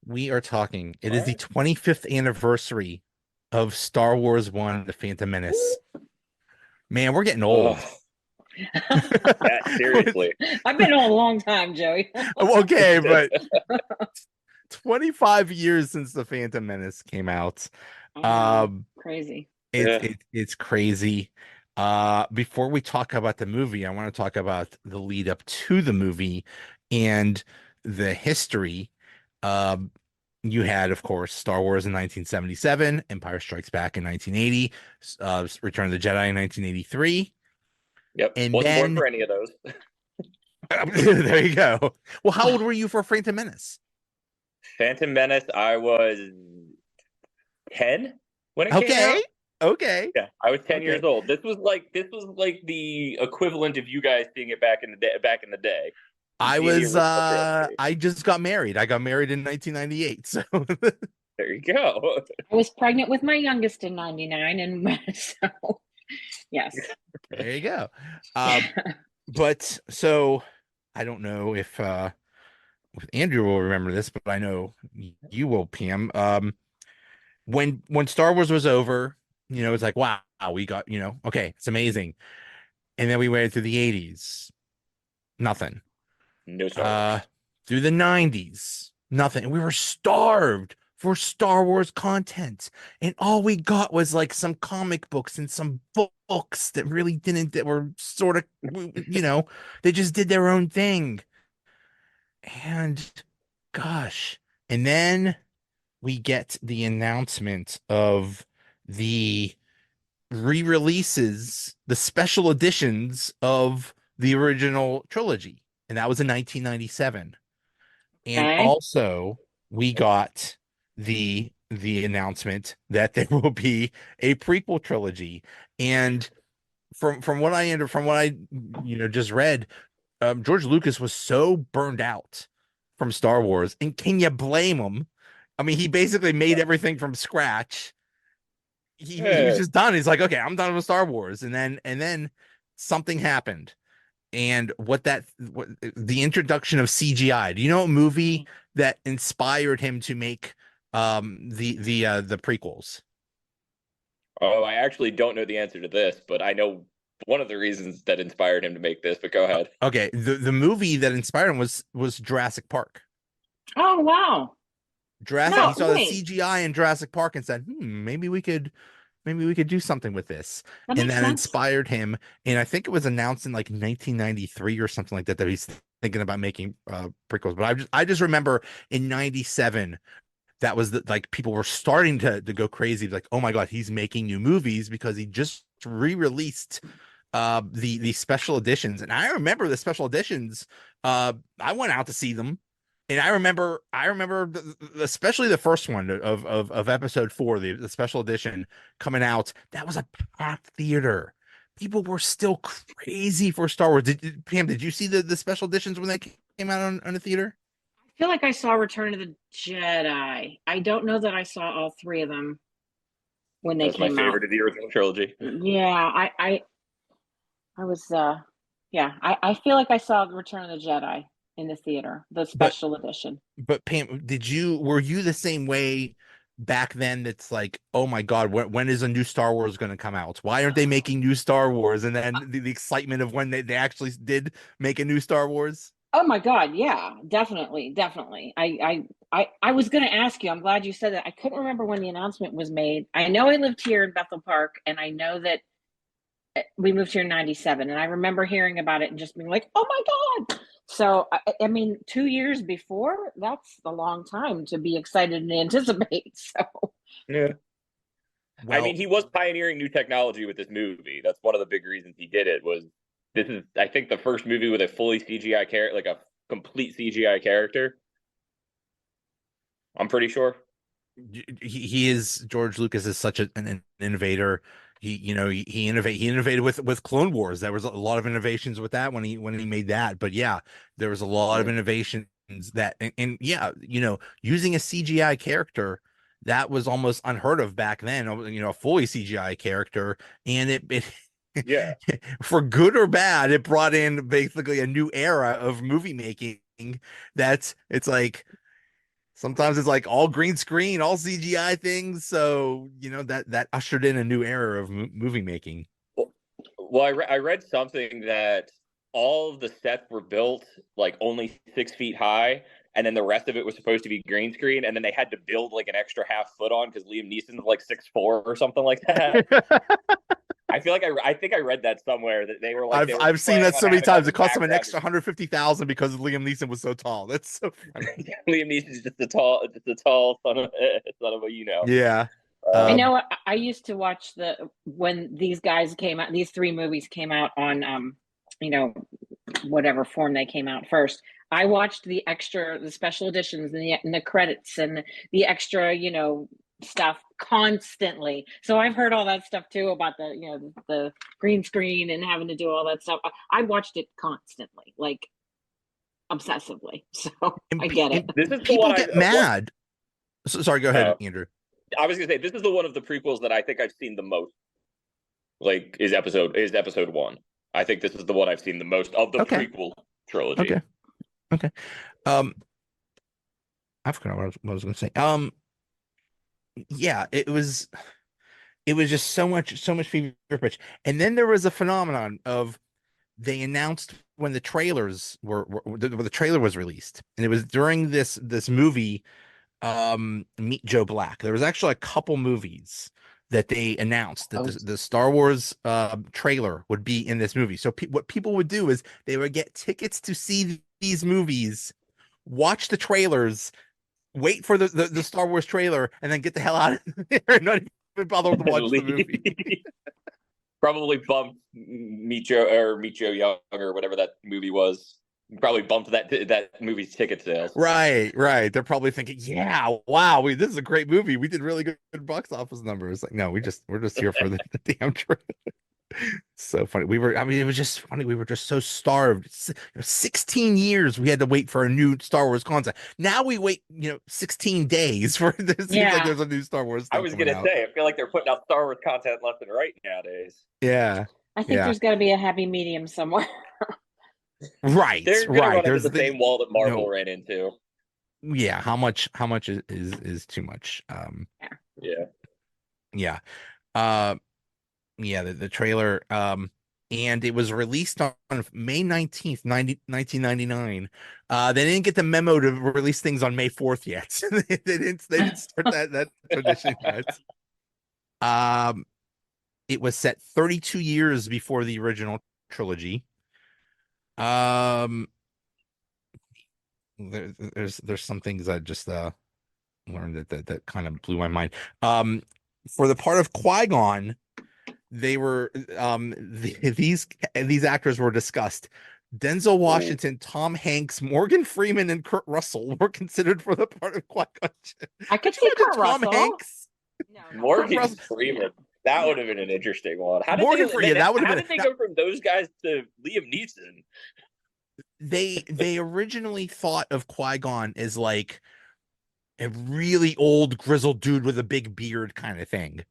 We are talking. It All is the right. 25th anniversary of Star Wars 1, The Phantom Menace. Man, we're getting old. Oh, yeah, seriously. I've been on a long time, Joey. Okay, but 25 years since The Phantom Menace came out. I know. Um, Crazy. Yeah. it's crazy. Before we talk about the movie, I want to talk about the lead up to the movie and the history. Um, you had, of course, Star Wars in 1977, Empire Strikes Back in 1980, Return of the Jedi in 1983, Yep. and Wasn't born then for any of those. there you go. Well, how old were you for Phantom Menace? Phantom Menace, I was 10 when it came Okay, out. okay, Yeah, I was 10 okay. years old. This was like the equivalent of you guys seeing it back in the day and seeing the original trilogy. I just got married. I got married in 1998. So There you go. I was pregnant with my youngest in 99, and so yes. there you go. Uh, but so I don't know if Andrew will remember this, but I know you will, Pam. When Star Wars was over, it's like, wow, we got, okay, it's amazing. And then we waited through the 80s, nothing. No Star Uh, Wars. through the 90s, nothing. And we were starved for Star Wars content. And all we got was like some comic books and some books that really didn't, that were sort of, they just did their own thing. And gosh, and then we get the announcement of the re-releases, the special editions of the original trilogy. And that was in 1997. And Okay. also we got the announcement that there will be a prequel trilogy. And from what I just read, George Lucas was so burned out from Star Wars, and can you blame him? I mean, he basically made everything from scratch. He was Yeah. just done. He's like, okay, I'm done with Star Wars, and then something happened, and what the introduction of CGI. Do you know a movie that inspired him to make the prequels? Oh, I actually don't know the answer to this, but I know one of the reasons that inspired him to make this, but go ahead. Okay, the movie that inspired him was Jurassic Park. Oh wow. Jurassic, he No, saw the wait. CGI in Jurassic Park and said, maybe we could do something with this. That And makes that sense. inspired him. And I think it was announced in like 1993 or something like that that he's thinking about making prequels. But I just remember in 97 that was like people were starting to go crazy, like, oh my God, he's making new movies because he just re-released the special editions. And I remember the special editions. I went out to see them. And I remember especially the first one of episode 4, the special edition coming out. That was a packed theater. People were still crazy for Star Wars. Pam, did you see the special editions when they came out on the theater? I feel like I saw Return of the Jedi. I don't know that I saw all three of them when they That's my came out. favorite of the original trilogy. Yeah, I was yeah, I feel like I saw Return of the Jedi in the theater, the But special edition. but Pam, were you the same way back then? That's like, oh my God, when is a new Star Wars going to come out? Why aren't they making new Star Wars? And then the excitement of when they actually did make a new Star Wars. Oh my God, yeah, definitely, definitely. I was gonna ask you, I'm glad you said that. I couldn't remember when the announcement was made. I know I lived here in Bethel Park, and I know that we moved here in 97, and I remember hearing about it and just being like, oh my God. So I mean, 2 years before, that's a long time to be excited and anticipate. So Yeah. I mean, Well, he was pioneering new technology with this movie. That's one of the big reasons he did it. Was this is I think the first movie with a fully CGI character, like a complete CGI character. I'm pretty sure. he is George Lucas is such an innovator. He innovated with Clone Wars. There was a lot of innovations with that when he made that. But yeah, there was a lot of Yeah. innovations that and yeah, using a CGI character that was almost unheard of back then. A fully CGI character, and it Yeah. for good or bad, it brought in basically a new era of movie making. It's like Sometimes it's like all green screen, all CGI things. So that ushered in a new era of movie making. Well, I read something that all of the sets were built like only 6 feet high, and then the rest of it was supposed to be green screen, and then they had to build like an extra half foot on because Liam Neeson's like 6'4" or something like that. I feel like I think I read that somewhere that they were like I've seen that so many times. It cost them an extra background. $150,000 because Liam Neeson was so tall. That's so funny. Liam Neeson's just a tall son of a. Yeah. I know. I used to watch when these guys came out. These three movies came out on, whatever form they came out first. I watched the special editions, and the credits, and the extra, stuff constantly. So I've heard all that stuff too about the green screen and having to do all that stuff. I watched it constantly, like obsessively. So I get it. This is People get mad. Sorry, go ahead, Andrew. I was gonna say this is the one of the prequels that I think I've seen the most. Like is episode 1. I think this is the one I've seen the most of the prequel trilogy. Okay. I forgot what I was gonna say. Yeah, it was just so much fever pitch. And then there was a phenomenon of they announced when the trailers the trailer was released, and it was during this movie, Meet Joe Black. There was actually a couple movies that they announced that the Star Wars trailer would be in this movie. So what people would do is they would get tickets to see these movies, watch the trailers, wait for the Star Wars trailer, and then get the hell out of there and not even bother to watch the movie. Probably bumped Meet Joe Young or whatever that movie was. Probably bumped that movie's ticket sales. Right. They're probably thinking, yeah, wow, this is a great movie. We did really good box office numbers. Like, no, we're just here for the damn trailer. So funny. It was just funny. We were just so starved. 16 years we had to wait for a new Star Wars content. Now we wait, 16 days for this. Seems like there's a new Star Wars thing. I was gonna say, I feel like they're putting out Star Wars content left and right nowadays. Yeah. I think there's got to be a happy medium somewhere. Right. They're gonna run into the same wall that Marvel ran into. Yeah. How much is too much? Yeah. The trailer, and it was released on May 19th, 1999. They didn't get the memo to release things on May 4th yet. they didn't start that tradition yet. It was set 32 years before the original trilogy. There's some things I just learned that kind of blew my mind. For the part of Qui-Gon, they were these actors were discussed. Denzel Washington, Tom Hanks, Morgan Freeman, and Kurt Russell were considered for the part of Qui-Gon. I could see Kurt Tom Russell. Hanks. No. Morgan Freeman. That would have been an interesting one. How did they go from those guys to Liam Neeson? They originally thought of Qui-Gon as like a really old grizzled dude with a big beard kind of thing.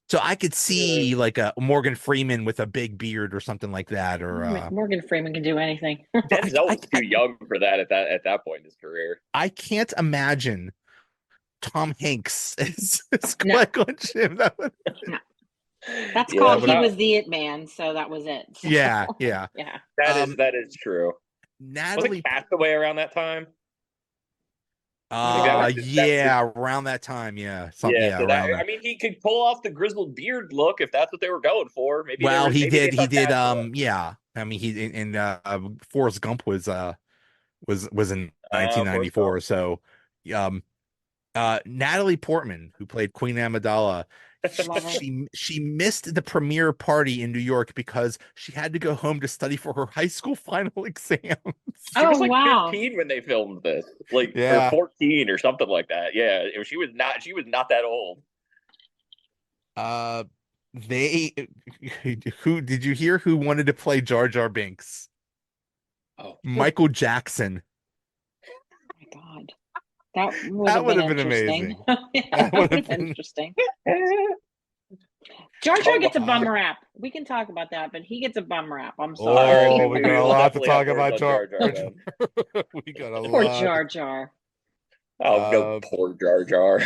So I could see like a Morgan Freeman with a big beard or something like that. Or Morgan Freeman can do anything. Denzel was too young for that at that point in his career. I can't imagine Tom Hanks as Qui-Gon Jinn. No. That's called he was the It Man, so that was it. So. Yeah. That is true. Natalie was it Castaway around that time? Around that time, yeah. I mean, he could pull off the grizzled beard look if that's what they were going for. Maybe. Well, he did. Yeah. I mean, he in Forrest Gump was in 1994. So, Natalie Portman, who played Queen Amidala, she missed the premiere party in New York because she had to go home to study for her high school final exams. She was like 15 when they filmed this, or 14 or something like that. Yeah, she was not that old. Who did you hear who wanted to play Jar Jar Binks? Oh, Michael Jackson. Oh my God. That would have been amazing. That would have been interesting. Jar Jar gets a bum rap. We can talk about that, but he gets a bum rap. I'm sorry. Oh, we got a lot to talk about Jar Jar. We got a Poor Jar Jar. Oh no, poor Jar Jar.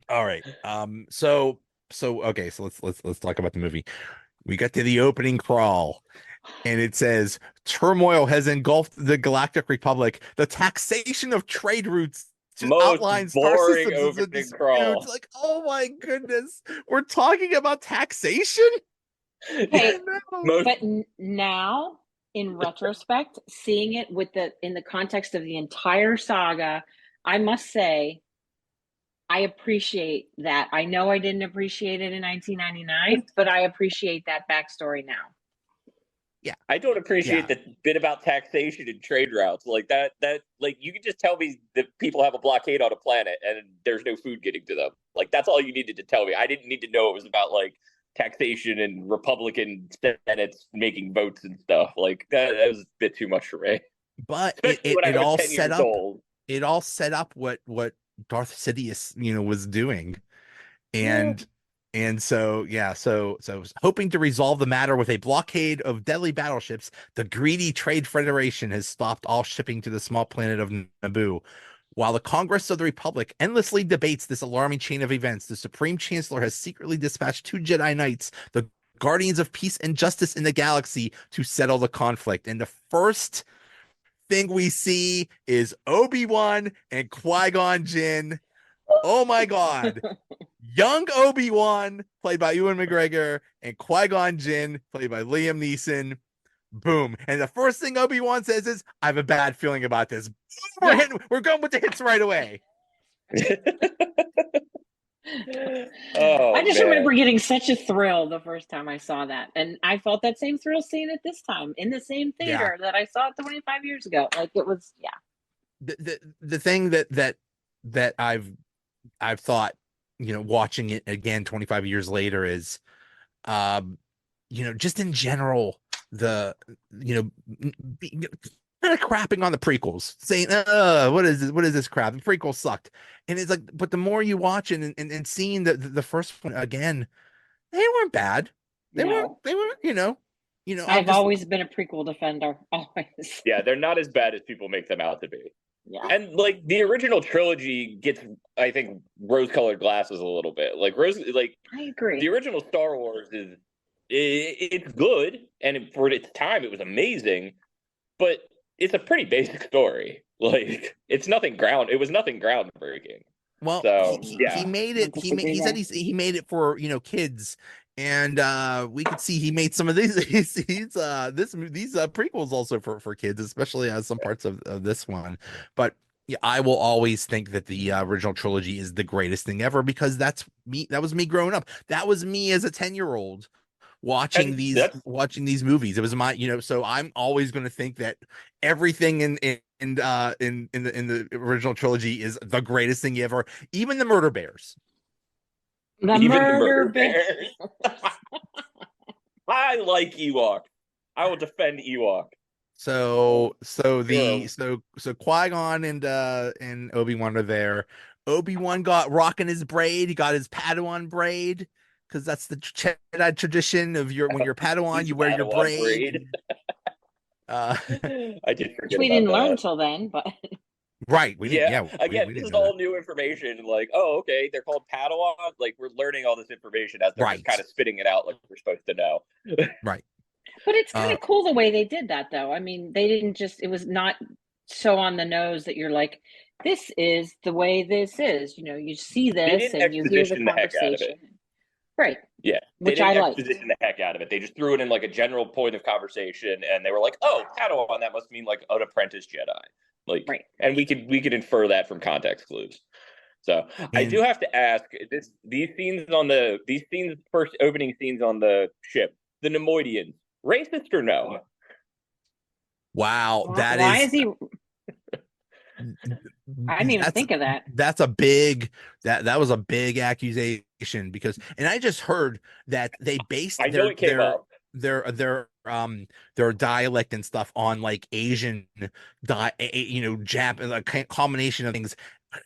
All right. Okay, so let's talk about the movie. We got to the opening crawl, and it says turmoil has engulfed the Galactic Republic. The taxation of trade routes just Most outlines star boring systems as a opening dispute. crawl. Like, oh my goodness, we're talking about taxation? Hey, No. Most but now, in retrospect, seeing it in the context of the entire saga, I must say I appreciate that. I know I didn't appreciate it in 1999, but I appreciate that backstory now. Yeah. I don't appreciate Yeah. the bit about taxation and trade routes like that. Like you can just tell me that people have a blockade on a planet and there's no food getting to them. Like that's all you needed to tell me. I didn't need to know it was about like taxation and Republican senates making votes and stuff. Like that was a bit too much for me. But Especially when I it was all 10 set years up old. what Darth Sidious, was doing. Yeah. And so yeah, so hoping to resolve the matter with a blockade of deadly battleships, the greedy Trade Federation has stopped all shipping to the small planet of Naboo. While the Congress of the Republic endlessly debates this alarming chain of events, the Supreme Chancellor has secretly dispatched 2 Jedi Knights, the guardians of peace and justice in the galaxy, to settle the conflict. And the first thing we see is Obi-Wan and Qui-Gon Jinn. Oh my God. Young Obi-Wan, played by Ewan McGregor, and Qui-Gon Jinn, played by Liam Neeson. Boom. And the first thing Obi-Wan says is, I have a bad feeling about this. We're going with the hits right away. Oh, I just man. remember getting such a thrill the first time I saw that. And I felt that same thrill seeing it this time in the same theater that I saw it 25 years ago. Like it was, yeah. The thing that I've thought, watching it again 25 years later is, just in general, the, kind of crapping on the prequels, saying, what is this? What is this crap? The prequels sucked. And it's like, but the more you watch it and seeing the first one again, they weren't bad. No. They were, I've always been a prequel defender. Always. Yeah, they're not as bad as people make them out to be. Yeah. And like the original trilogy gets, I think, rose-colored glasses a little bit. Like I agree. the original Star Wars it's good, and for its time, it was amazing. But it's a pretty basic story. Like it was nothing groundbreaking. Well, So he made it. He said he made it for kids, and we could see he made some of these these prequels also for kids, especially as some parts of this one. But yeah, I will always think that the original trilogy is the greatest thing ever, because that's me. That was me growing up. That was me as a 10-year-old watching these movies. It was my, so I'm always going to think that everything in the original trilogy is the greatest thing ever, even the murder bears. Even the murder bears. I like Ewok. I will defend Ewok. So Qui-Gon and Obi-Wan are there. Obi-Wan got rocking his braid. He got his Padawan braid, because that's the Jedi tradition of when you're Padawan, you wear your braid. I did forget we didn't learn till then, but right, we didn't. Yeah, again, we this didn't is all new information. Like, oh, okay, they're called Padawan. Like, we're learning all this information as they're just kind of spitting it out, like we're supposed to know. Right. But it's kind of cool the way they did that, though. I mean, they didn't just, it was not so on the nose that you're like, this is the way this is. You see this and you hear the conversation. Right. Yeah. Which they didn't I exposition the heck out of it. They just threw it in like a general point of conversation, and they were like, oh, Padawan, that must mean like an apprentice Jedi. Like, right. And we could infer that from context clues. So I do have to ask, these first opening scenes on the ship, the Nemoidians, racist or no? Wow, why is he? I didn't even think of that. That's a big that was a big accusation, because, and I just heard that they based their dialect and stuff on like Asian Jap, a combination of things.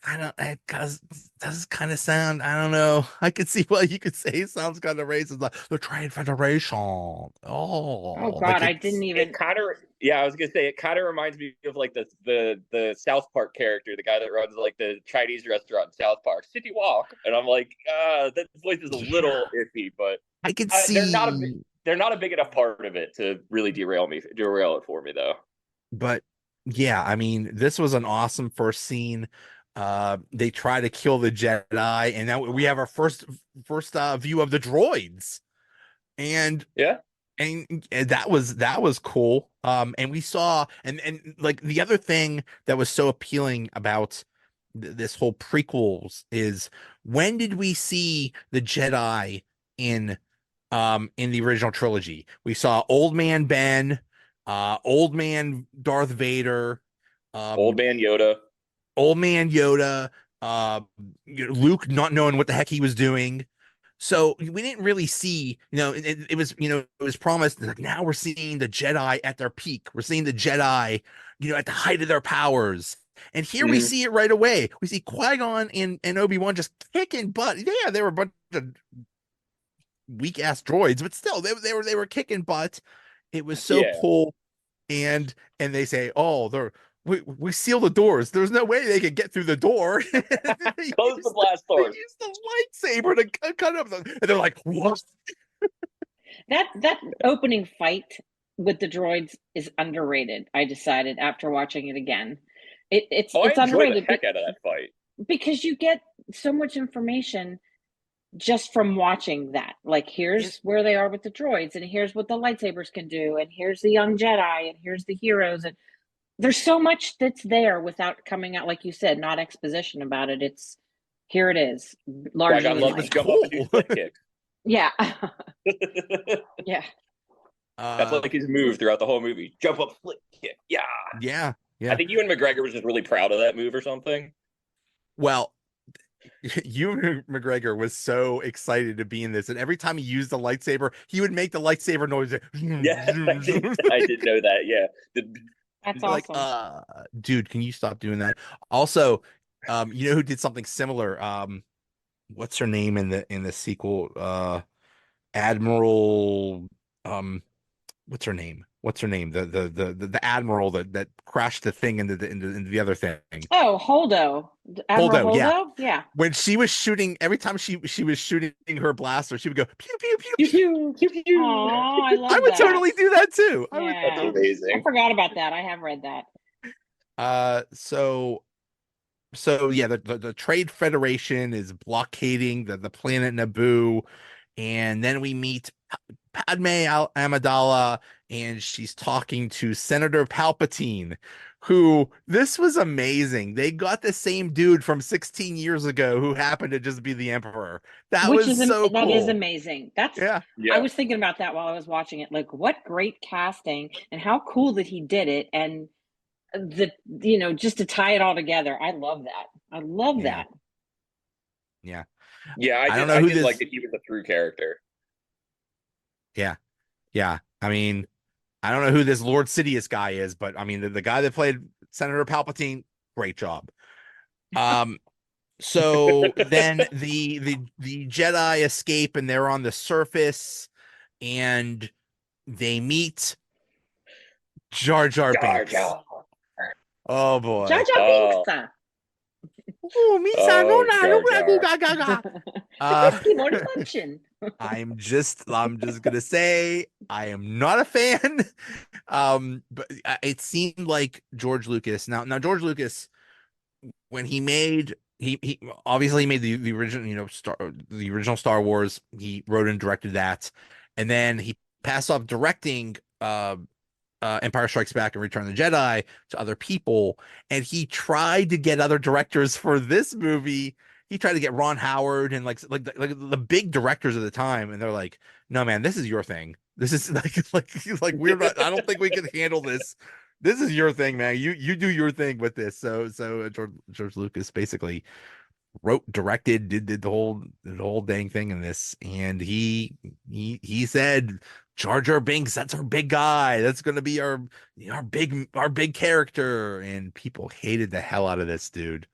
I don't, it does kind of sound, I don't know. I could see what you could say. It sounds kind of racist, like the Trade Federation. Oh Oh, like God, I didn't it's, It even. kind of, yeah, I was gonna say it kind of reminds me of like the South Park character, the guy that runs like the Chinese restaurant in South Park, City Walk, and I'm like, that voice is a yeah, little iffy, but I could they're not see, they're not a big enough part of it to really derail it for me though. but yeah, I mean, this was an awesome first scene. They try to kill the Jedi, and now we have our first view of the droids. And Yeah. and that was cool. And we saw and like the other thing that was so appealing about this whole prequels is when did we see the Jedi in in the original trilogy? We saw Old Man Ben, Old Man Darth Vader, Old um, man Yoda. Old Man Yoda, uh, Luke not knowing what the heck he was doing. So we didn't really see, it was, it was promised like now we're seeing the Jedi at their peak. We're seeing the Jedi, at the height of their powers. And here we Mhm. see it right away. We see Qui-Gon and Obi-Wan just kicking butt. Yeah, they were a bunch of weak ass droids, but still they were kicking butt. It was so Yeah. cool. And they say, oh, we seal the doors. There's no way they could get through the door. Close the blast They doors. use the lightsaber to cut up and they're like, what? That opening fight with the droids is underrated. I decided after watching it again. Oh, I It's enjoy the underrated heck out of that fight. because you get so much information just from watching that. Like, And here's where they are with the droids, and here's what the lightsabers can do, and here's the young Jedi, and here's the heroes, and there's so much that's there without coming out, like you said, not exposition about it. It's here it is, Qui-Gon largely it loves to was life. jump up and do cool. split kicks. Yeah. Yeah. That's uh like his move throughout the whole movie. Jump up, split kick. Yeah. yeah, I yeah. think Ewan McGregor was just really proud of that move or something. Well, Ewan McGregor was so excited to be in this, and every time he used the lightsaber, he would make the lightsaber noise. Yeah, I did know that. Yeah. That's Like, awesome. dude, can you stop doing that? Also, who did something similar? What's her name in the sequel? Admiral, um, what's her name? What's her name? The admiral that crashed the thing into the other thing. Oh, Holdo. Admiral Holdo, yeah. Holdo? Yeah. When she was shooting, every time she was shooting her blaster, she would go pew pew pew Pew pew. pew pew pew. Oh, I I love would that. totally do that too. I would That's Yeah. totally. I amazing. forgot about that. I have read that. So yeah, the Trade Federation is blockading the planet Naboo, and then we meet Padme Amidala, and she's talking to Senator Palpatine, who this was amazing. They got the same dude from 16 years ago who happened to just be the Emperor. That Which was is so that is cool. amazing. That's Yeah, I Yeah. was thinking about that while I was watching it. Like, what great casting and how cool that he did it, and just to tie it all together. I love that. I love yeah, that. yeah. Yeah, I don't know I who did like this. that he was a through character. Yeah, yeah. I mean, I don't know who this Lord Sidious guy is, but I mean the guy that played Senator Palpatine, great job. Um, so then the Jedi escape and they're on the surface and they meet Jar Jar Jar Binks. Jar. Oh Jar boy. Jar Oh, Binks. Oh, Misa, no, oh, no, Jar no, Jar. ga, ga, ga. Uh, Trubisky Morty Munchen. I'm just gonna say I am not a fan. But it seemed like George Lucas. Now George Lucas, when he made he obviously made the original, the original Star Wars. He wrote and directed that, and then he passed off directing Empire Strikes Back and Return of the Jedi to other people, and he tried to get other directors for this movie. He tried to get Ron Howard and like the big directors of the time, and they're like, "No, man, this is your thing. This is like we're not. I don't think we can handle this. This is your thing, man. You do your thing with this." So George Lucas basically wrote, directed, did the whole dang thing in this, and he said Jar Jar Binks, that's our big guy. That's gonna be our big character, and people hated the hell out of this dude.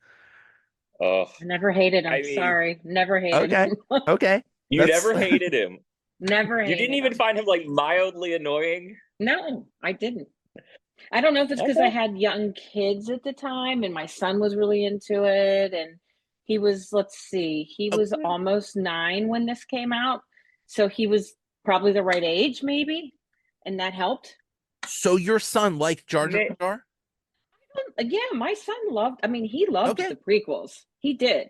Oh, I never hated him. I mean, Sorry, never hated Okay. him. Okay. you That's never hated him. Never You didn't hated even him. find him like mildly annoying. No, I didn't. I don't know if it's because I Okay. had young kids at the time and my son was really into it. And he was, let's see, he was okay. almost 9 when this came out. So he was probably the right age, maybe. And that helped. So your son liked Jar Ma- Jar? Yeah, my son loved, I mean, he loved Okay. the prequels. He did.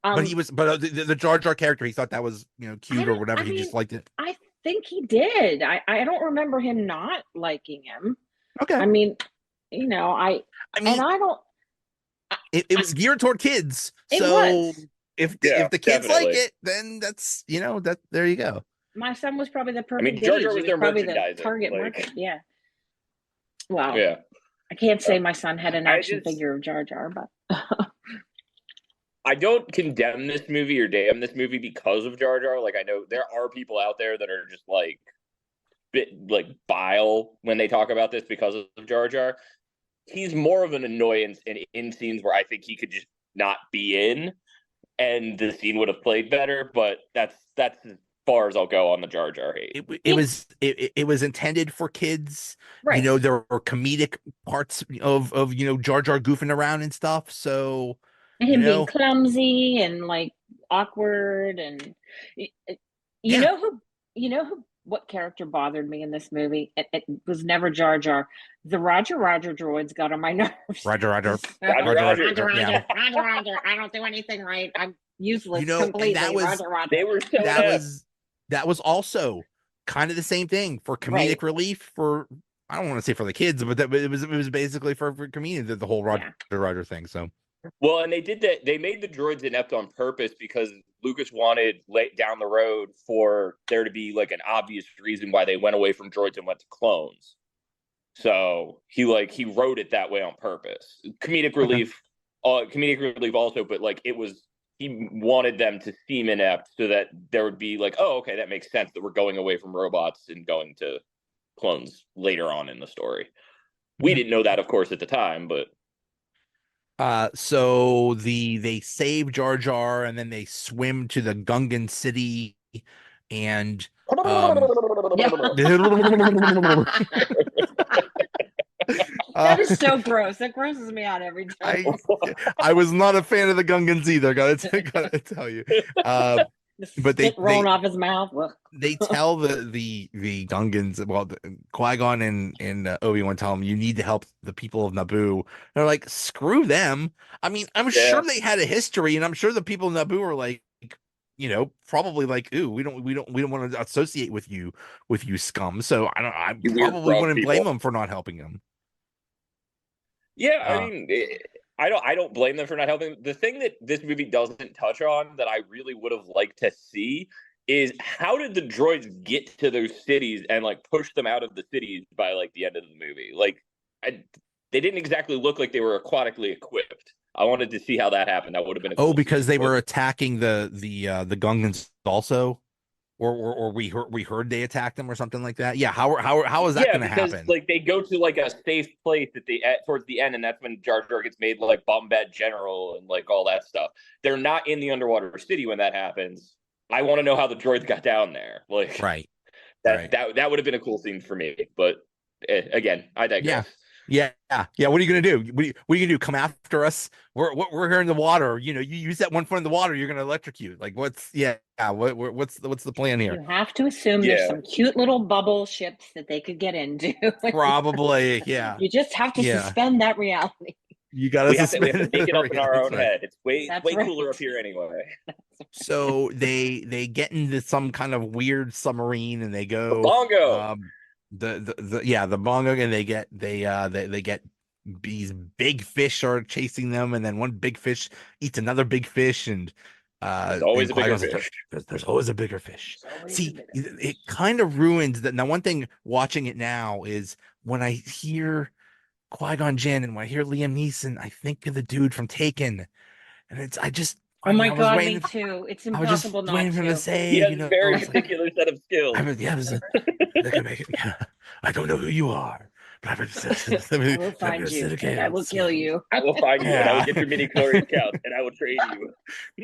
But he Um, was, but the Jar Jar character, he thought that was, cute or whatever. I He just mean, liked it. I think he did. I don't remember him not liking him. Okay. I mean, I and mean, I don't, it I, was geared toward kids. it So was. Yeah, if the kids like definitely. it, then that's, that there you go. My son was probably the I mean, perfect Jar age. Jar He was was their probably the merchandising. target Like, market. Yeah. Well, yeah. I can't say my son had an I action just, figure of Jar Jar, but I don't condemn this movie or damn this movie because of Jar Jar. Like, I know there are people out there that are just like like bile when they talk about this because of Jar Jar. He's more of an annoyance in scenes where I think he could just not be in, and the scene would have played better. But that's as far as I'll go on the Jar Jar hate. It was intended for kids. right. There were comedic parts of Jar Jar goofing around and stuff. So, And you him being know, clumsy and like awkward and you yeah, know who what character bothered me in this movie? It was never Jar Jar. The Roger droids got on my nerves. Roger, Roger, Roger, Roger, Roger. Roger, yeah. Roger. I don't do anything right. I'm useless And that completely. was Roger. They were so that inept. was that was also kind of the same thing for Right. comedic relief for I don't want to say for the kids, but it was basically for comedian the whole Roger Yeah. Roger thing. So Well, and they did that. They made the droids inept on purpose because Lucas wanted late down the road for there to be like an obvious reason why they went away from droids and went to clones. So he wrote it that way on purpose. okay. Comedic relief also, but like he wanted them to seem inept so that there would be like, oh, okay, that makes sense that we're going away from robots and going to clones later on in the story. We didn't know that, of course, at the time, but So they save Jar Jar and then they swim to the Gungan city and um Yeah. That is so gross. That grosses me out every time. I was not a fan of the Gungans either, gotta tell you. The But spit rolling off his mouth. they tell the Gungans, well, Qui-Gon and Obi-Wan tell them you need to help the people of Naboo. They're like, screw them. I mean, I'm sure they had a history, and I'm sure the people of Naboo are like, probably like, ooh, we don't want to associate with you scum. So I you weird probably frog wouldn't blame people. them for not helping them. Yeah, I Uh, mean, I don't blame them for not helping. The thing that this movie doesn't touch on that I really would have liked to see is how did the droids get to those cities and like push them out of the cities by like the end of the movie? Like, they didn't exactly look like they were aquatically equipped. I wanted to see how that happened. That would have been a cool because scene, they but were attacking the Gungans also, or we heard they attacked them or something like that. Yeah, how is that yeah, going to because happen? like they go to like a safe place towards the end, and that's when Jar Jar gets made like Bombad General and like all that stuff. They're not in the underwater city when that happens. I want to know how the droids got down there. Like Right. that would have been a cool scene for me. But again, I Yeah. digress. Yeah. What are you gonna do? What are you gonna do? Come after us? We're here in the water. You use that one foot in the water, you're gonna electrocute. Like what's what's the plan here? You have to assume there's Yeah, some cute little bubble ships that they could get into. Probably, yeah. You just have to Yeah. suspend that reality. You gotta we have to suspend make it up in our That's own right. head. It's way That's right. cooler up here anyway. So they get into some kind of weird submarine and they go Bongo. the bongo, and they get these big fish are chasing them, and then one big fish eats another big fish, and There's always and a bigger Qui-Gon's like, fish. there's always a bigger fish. Always a See, bit it kind of ruins that. Now, one thing watching it now is when I hear Qui-Gon Jinn and when I hear Liam Neeson, I think of the dude from Taken, and Oh my I was God, me waiting. too. It's I was just impossible not waiting for him to to. say, He has a very it's like, particular set of skills. I can make it. I don't know who you are, I will find you and I will kill you. I will find you and I will Yeah. get your midi chlorian counts and I will trade you.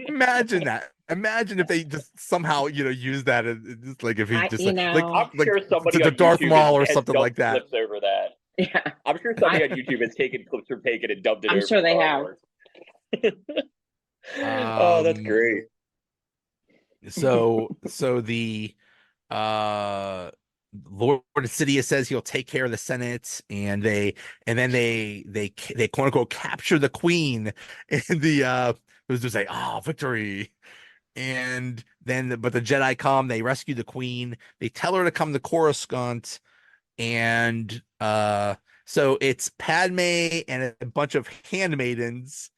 Imagine that. Imagine if they just somehow, use that as just like if he just like I'm like sure somebody to on the Darth YouTube Maul or has something dubbed like that. clips over that. Yeah. I'm sure somebody on YouTube has taken clips from Taken and dubbed it I'm over. sure they have. Oh, that's great. So the Lord Sidious says he'll take care of the Senate, and then they quote unquote capture the Queen, and it was just like, oh, victory. And then but the Jedi come, they rescue the Queen, they tell her to come to Coruscant, and so it's Padme and a bunch of handmaidens,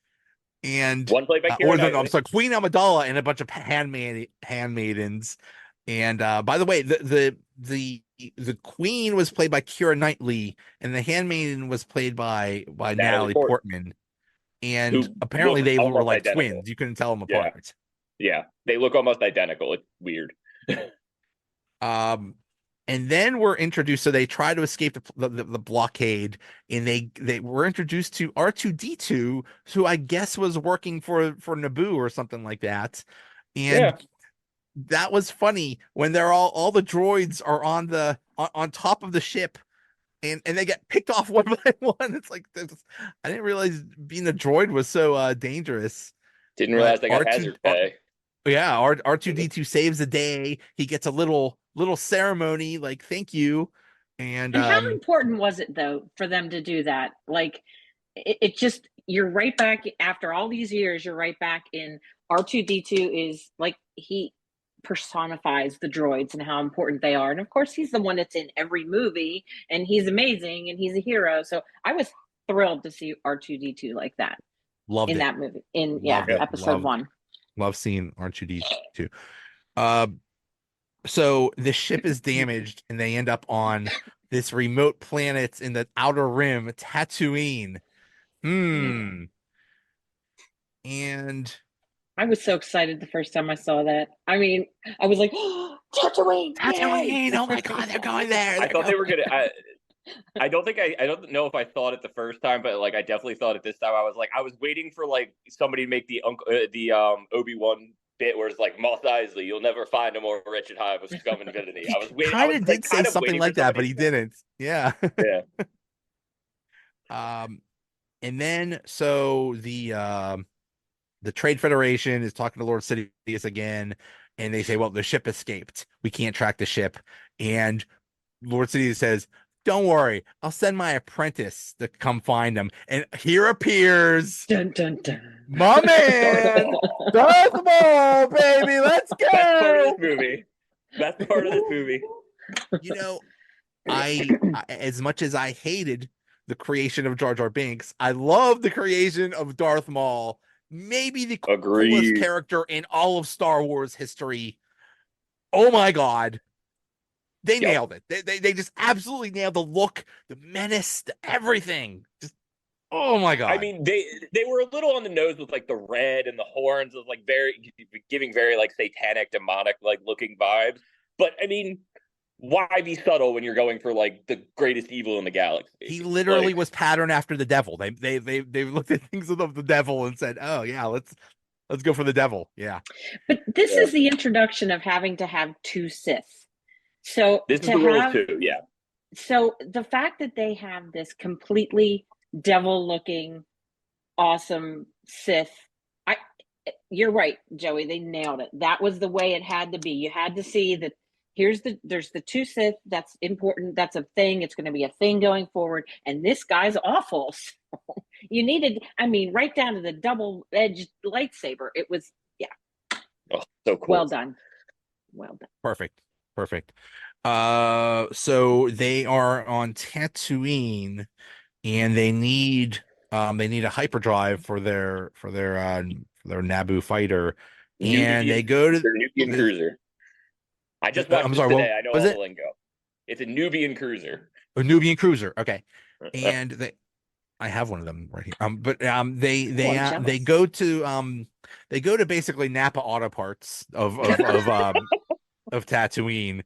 and One played by Keira or no, I'm Knightley. sorry, Queen Amidala and a bunch of handmaidens. And by the way, the Queen was played by Keira Knightley, and the handmaiden was played by Natalie Portman. And Who apparently look they were almost like identical. twins. You couldn't tell them Yeah. apart. Yeah, they look almost identical. It's weird. And then we're introduced. So they try to escape the blockade, and they were introduced to R2D2, who I guess was working for Naboo or something like that. And that was funny when they're all the droids are on top of the ship, and they get picked off one by one. It's like I didn't realize being a droid was so dangerous. Didn't realize they got R2 hazard pay. Yeah, R2D2 saves the day. He gets a little ceremony, like thank you. And how important was it though for them to do that? Like it just, you're right back after all these years, you're right back in. R2D2 is like, he personifies the droids and how important they are. And of course, he's the one that's in every movie, and he's amazing and he's a hero. So I was thrilled to see R2D2 like that. Loved in it. that movie. In Loved it. episode 1. Love seeing R2D2. So the ship is damaged, and they end up on this remote planet in the outer rim, Tatooine. And I was so excited the first time I saw that. I mean, I was like, oh, Tatooine! Tatooine! Oh my god, they're going there! I thought they were gonna. I don't know if I thought it the first time, but like I definitely thought it this time. I was waiting for like somebody to make the Obi-Wan bit where it's like, Mos Eisley, you'll never find a more wretched hive of scum and villainy. I was waiting. Kind of did say something like that, but he didn't. Yeah. Yeah. And then so the Trade Federation is talking to Lord Sidious again, and they say, well, the ship escaped. We can't track the ship. And Lord Sidious says, don't worry, I'll send my apprentice to come find them. And here appears dun, dun, dun. my man, Darth Maul, baby. Let's go. Best part of this movie. Best part of this movie. I as much as I hated the creation of Jar Jar Binks, I love the creation of Darth Maul. Maybe the coolest character in all of Star Wars history. Oh my god. They nailed it. They just absolutely nailed the look, the menace, everything. Just, oh my god. I mean, they were a little on the nose with like the red and the horns, of like giving very like satanic, demonic like looking vibes. But I mean, why be subtle when you're going for like the greatest evil in the galaxy? He literally was patterned after the devil. They looked at things of the devil and said, "Oh yeah, let's go for the devil." Yeah. But this is the introduction of having to have 2 Sith. So this is the rule too, yeah. So the fact that they have this completely devil-looking, awesome Sith, you're right, Joey. They nailed it. That was the way it had to be. You had to see that. There's the 2 Sith. That's important. That's a thing. It's going to be a thing going forward. And this guy's awful. So you needed, I mean, right down to the double-edged lightsaber. It was, yeah. Oh, so cool. Well done. Perfect. So they are on Tatooine, and they need a hyperdrive for their Naboo fighter, and they go to their Nubian cruiser. I just watched this today. I know all the lingo. It's a Nubian cruiser. A Nubian cruiser. Okay, and I have one of them right here. They go to basically Napa Auto Parts of Tatooine,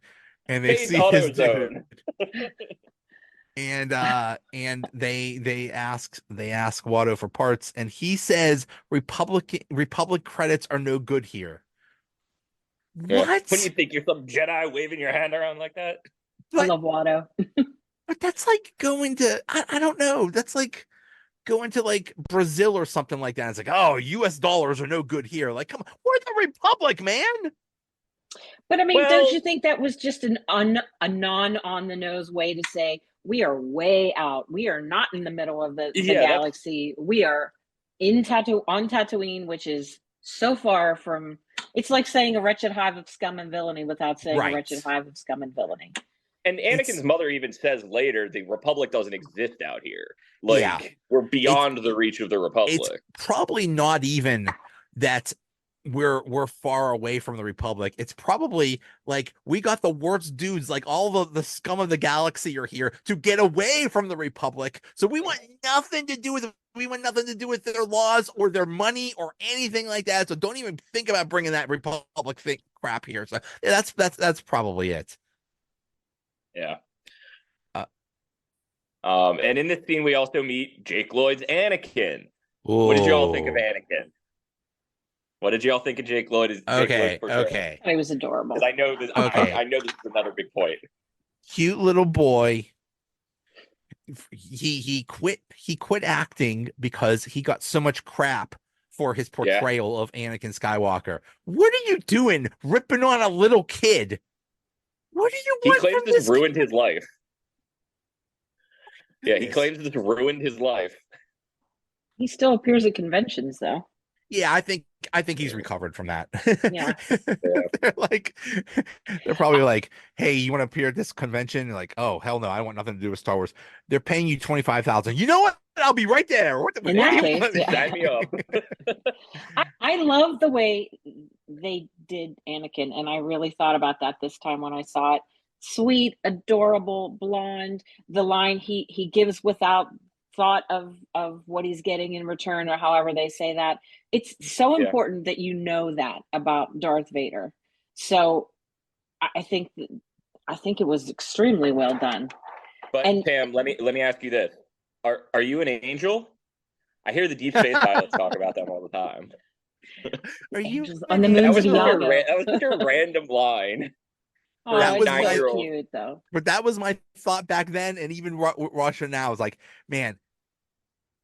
and they see his dude. and they ask Watto for parts, and he says Republic credits are no good here. Yeah. What do you What? think? You're some Jedi waving your hand around like that? I But love Watto. but that's like going to I don't know. That's like going to like Brazil or something like that. It's like, oh, US dollars are no good here. Like, come on, we're the Republic, man. But I mean, don't Well, you think that was just a non on the nose way to say we are way out? We are not in the middle of the yeah, that's galaxy. We are on Tatooine, which is so far from. It's like saying a wretched hive of scum and villainy without saying a wretched Right. hive of scum and villainy. and Anakin's It's mother even says later the Republic doesn't exist out here. yeah. Like we're It's beyond the reach of the it's Republic. probably not even that we're far away from the Republic. It's probably like we got the worst dudes, like all the scum of the galaxy are here to get away from the Republic. So we want nothing to do with their laws or their money or anything like that. So don't even think about bringing that Republic thing crap here. So yeah, that's probably it. Yeah. Uh, And in this scene, we also meet Jake Lloyd's Anakin. What did y'all think of oh, Anakin? What did y'all think of Jake Lloyd's okay, portrayal? okay, It was adorable. Because I know this. okay. I know this is another big point. Cute little boy. He quit acting because he got so much crap for his Yeah. portrayal of Anakin Skywalker. What are you doing ripping on a little kid? What do you He want claims from this this ruined kid? his life. Yeah, he Goodness. claims this ruined his life. He still appears at conventions, though. Yeah, I think he's recovered from that. Yeah. They're like they're probably like, hey, you want to appear at this convention? You're like, oh hell no, I want nothing to do with Star Wars. They're paying you 25,000. You know what? I'll be right there. What In that do you case, want? yeah. Sign me up. I love the way they did Anakin, and I really thought about that this time when I saw it. Sweet, adorable, blonde. The line he gives without thought of what he's getting in return, or however they say that. It's so Yeah. important that you know that about Darth Vader. So I think it was extremely well done. But And Pam, let me ask you this: Are you an angel? I hear the deep space pilots talk about them all the time. Are you angels on the moons That of was such a Iago. that was such a random line. For That Oh, a was it's so 9-year-old. cute though. But that was my thought back then, and even Russia now is like, man,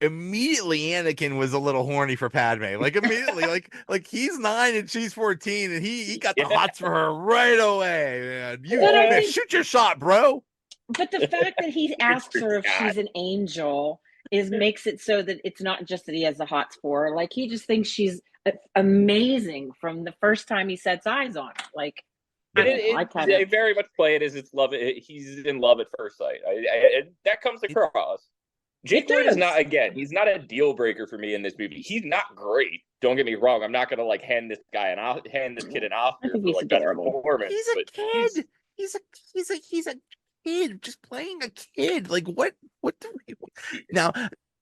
immediately Anakin was a little horny for Padme. Like immediately, like he's 9 and she's 14, and he got the Yeah. hots for her right away, man. But I Man, think, shoot your shot, bro. but the fact that he asks her if she's an angel makes it so that it's not just that he has the hots for her. Like he just thinks she's amazing from the first time he sets eyes on her. Like I don't know. I kind They of very much play it as it's love. He's in love at first sight. That comes across. Jake Lloyd is not, again, he's not a deal breaker for me in this movie. He's not great. Don't get me wrong. I'm not going to like hand this kid an Oscar for he's like best adorable. performance. He's a kid. He's a kid just playing a kid. Like what do we now?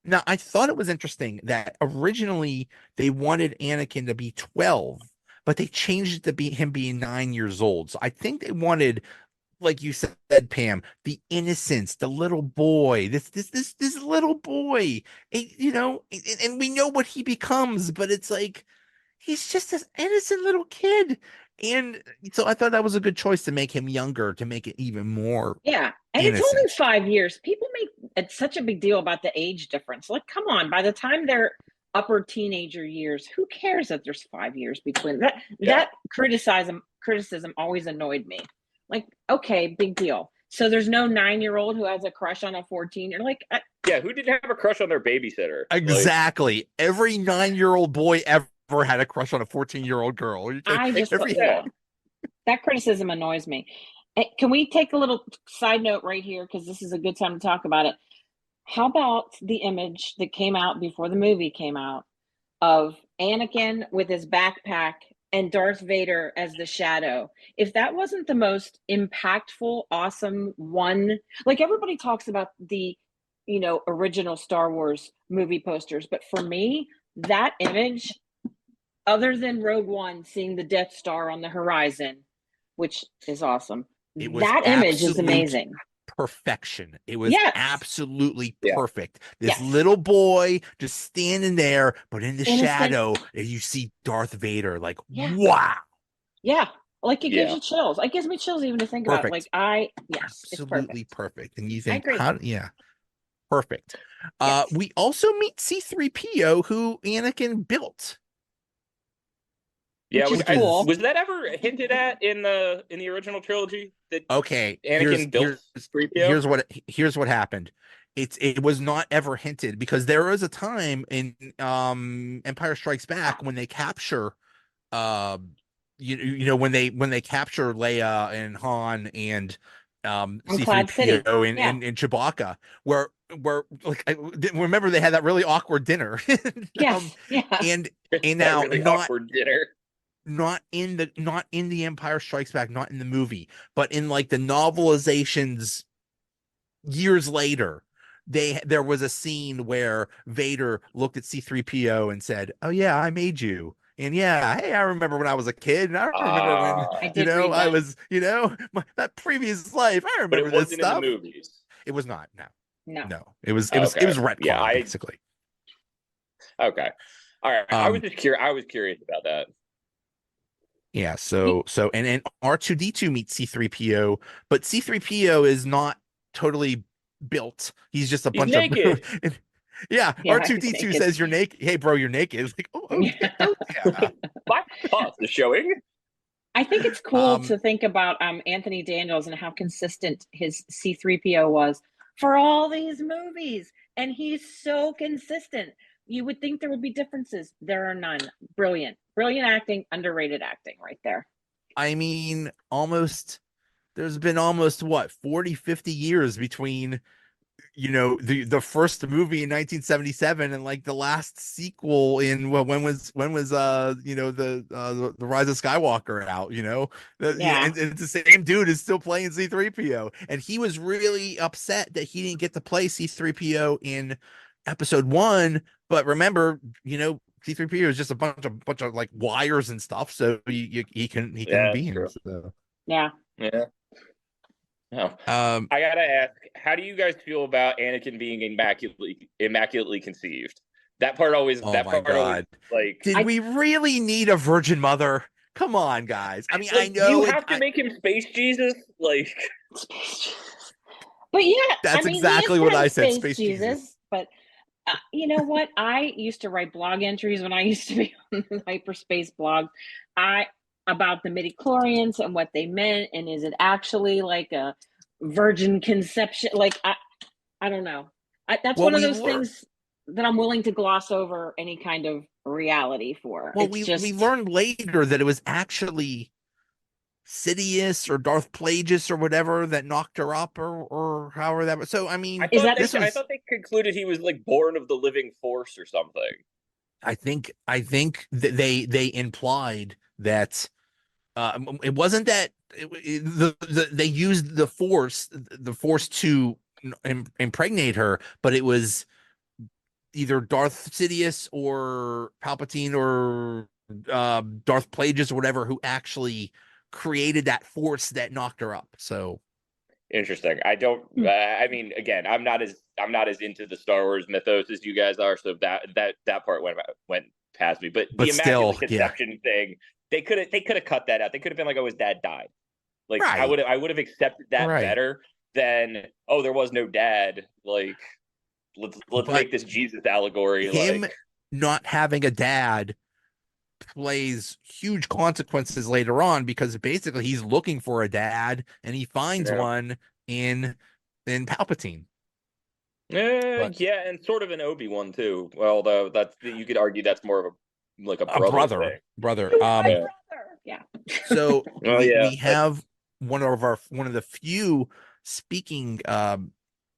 Now I thought it was interesting that originally they wanted Anakin to be 12, but they changed it to be him being 9 years old. So I think they wanted, like you said, Pam, the innocence, the little boy, this little boy, and we know what he becomes, but it's like he's just this innocent little kid. And so I thought that was a good choice to make him younger, to make it even more Yeah. And innocent. it's only 5 years. People make such a big deal about the age difference. Like, come on, by the time they're upper teenager years, who cares that there's 5 years between that? Yeah. That criticism always annoyed me. Like, okay, big deal. So there's no 9-year-old who has a crush on a 14. You're like, Yeah, who didn't have a crush on their babysitter? Exactly. Every 9-year-old boy ever had a crush on a 14-year-old girl. That criticism annoys me. Can we take a little side note right here? Because this is a good time to talk about it. How about the image that came out before the movie came out of Anakin with his backpack and Darth Vader as the shadow? If that wasn't the most impactful, awesome one, like everybody talks about the, original Star Wars movie posters, but for me, that image, other than Rogue One, seeing the Death Star on the horizon, which is awesome, It was that image is absolute amazing. perfection. It was Yes. absolutely Yeah. perfect. This Yes. little boy just standing there, but in the Innocent. shadow, and you see Darth Vader. Like, Yeah. wow, Yeah. Like it gives Yeah. you chills. It gives me chills even to think about it. perfect, Like yes, it's absolutely perfect. perfect. And you I think, agree. how? Yeah, perfect. Yes. We also meet C-3PO, who Anakin built. Yeah, Which is which is cool. was that ever hinted at in the original trilogy that okay. Anakin built 3PO? Here's what happened. It was not ever hinted because there was a time in Empire Strikes Back when they capture uh you know when they capture Leia and Han and On Cloud City. C-3PO Yeah. and Chewbacca where like I remember they had that really awkward dinner. Yes. Yeah. And That now really awkward dinner. not in the Empire Strikes Back, not in the movie, but in like the novelizations years later, there was a scene where Vader looked at C-3PO and said, "Oh yeah, I made you." And yeah, hey, I remember when I was a kid, and I remember when, I you did know, read I that. was, that previous life. I But remember it this wasn't in the stuff. movies. It was not. No, No. no. It was Okay. Yeah, retcon basically. Okay. All right. I was Um, just curious. I was curious about that. yeah. So and R2D2 meets C-3PO, but C-3PO is not totally built. He's just a He's bunch of naked. yeah. Yeah, he's R2D2 naked. says you're naked. Hey, bro, you're naked. It's like, oh yeah. My pause is showing. I think it's cool to think about Anthony Daniels and how consistent his C3PO was for all these movies. And he's so consistent. You would think there would be differences. There are none. Brilliant. Brilliant acting, underrated acting right there. I mean, there's been almost what 40, 50 years between the first movie in 1977 and like the last sequel in when was the Rise of Skywalker out, Yeah. and it's the same dude is still playing C-3PO, and he was really upset that he didn't get to play C-3PO in episode 1, but remember, C-3PO is just a bunch of like wires and stuff, so he can Yeah, be that's him, true. so Yeah. No. I gotta ask, how do you guys feel about Anakin being immaculately conceived? That part always. Oh That my part always God. like. Did we really need a virgin mother? Come on, guys. I mean, I Like, know you have to make him space Jesus. Like, But yeah, that's I mean, he exactly is what kind I of said. space Space Jesus. But you know what? I used to write blog entries when I used to be on the hyperspace blog. About the midichlorians and what they meant, and is it actually like a virgin conception? Like I don't know. That's Well, one of those things that I'm willing to gloss over any kind of reality for. well, It's we just learned later that it was actually Sidious or Darth Plagueis or whatever that knocked her up, or however that was. So I mean, Is that this I was. thought they concluded he was like born of the living force or something. I think that they implied that it wasn't that they used the force to impregnate her, but it was either Darth Sidious or Palpatine or Darth Plagueis or whatever who actually created that force that knocked her up. So Interesting. I don't. I mean, again, I'm not as into the Star Wars mythos as you guys are, so that part went past me. But the still, immaculate conception thing, they could have cut that out. They could have been like, "Oh, his dad died." Like, right, I would have accepted that right. better than, "Oh, there was no dad." Like, let's But make this Jesus allegory. Him Like, not having a dad plays huge consequences later on because basically he's looking for a dad and he finds one in Palpatine. But yeah, and sort of an Obi-Wan too. Well, though you could argue that's more of a brother thing. brother. Yeah. So Well, yeah, we have one of the few speaking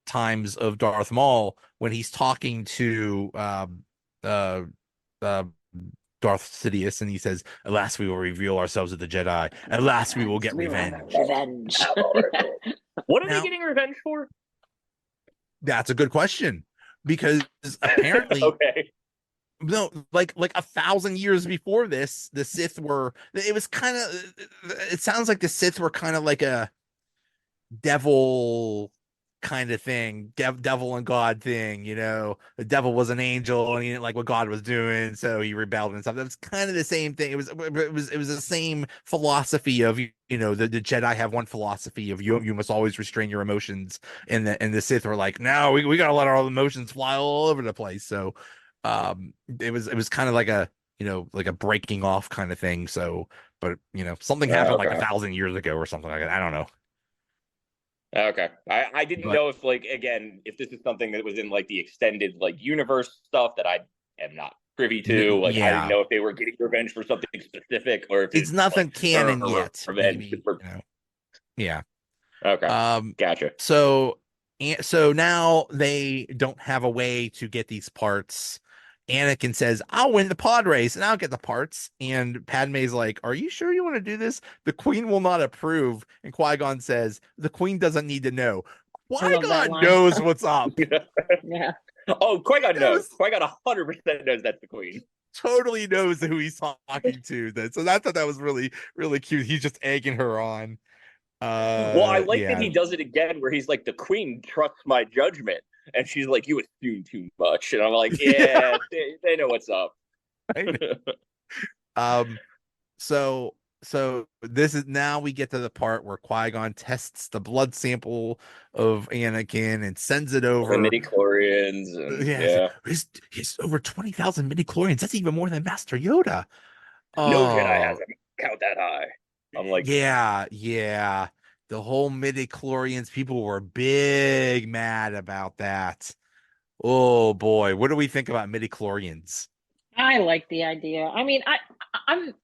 times of Darth Maul when he's talking to uh, uh, Darth Sidious, and he says, "At last we will reveal ourselves to the Jedi. At last we will get revenge." Revenge. What are Now, they getting revenge for? That's a good question because apparently, Okay. no, like 1,000 years before this, the Sith were. It was kind of. It sounds like the Sith were kind of like a devil kind of thing, devil and God thing. The devil was an angel and he didn't like what God was doing, so he rebelled and stuff. That was kind of the same thing. It was the same philosophy of the Jedi have one philosophy of you must always restrain your emotions, and the Sith were like, no, we gotta let our emotions fly all over the place. So it was kind of like a breaking off kind of thing. So, but something happened like Okay. 1,000 years ago or something like that. I don't know. Okay. I didn't But know if again, if this is something that was in the extended universe stuff that I am not privy to. I didn't yeah, know if they were getting revenge for something specific or if it's it's nothing her canon yet. revenge Maybe, for. yeah. Okay. Gotcha. So now they don't have a way to get these parts. Anakin says, I'll win the pod race and I'll get the parts. And Padme's like, are you sure you want to do this? The Queen will not approve. And Qui-Gon says, the Queen doesn't need to know. I love that Qui-Gon line. knows what's up. Yeah. Oh, Qui-Gon He knows. knows. Qui-Gon 100% knows that's the Queen. Totally knows who he's talking to. So I thought that was really, really cute. He's just egging her on. Well, I like that Yeah. he does it again where he's like, the Queen trusts my judgment. And she's like, you assume too much. And I'm like, yeah, they know what's up. Um, so this is now we get to the part where Qui-Gon tests the blood sample of Anakin and sends it The over. midi-chlorians. And, Yeah, he's over 20,000 midi-chlorians. That's even more than Master Yoda. No Jedi Oh, has a count that high. I'm like, yeah. The whole midi-chlorians, people were big mad about that. Oh boy, what do we think about midi-chlorians? I like the idea. I mean, I'm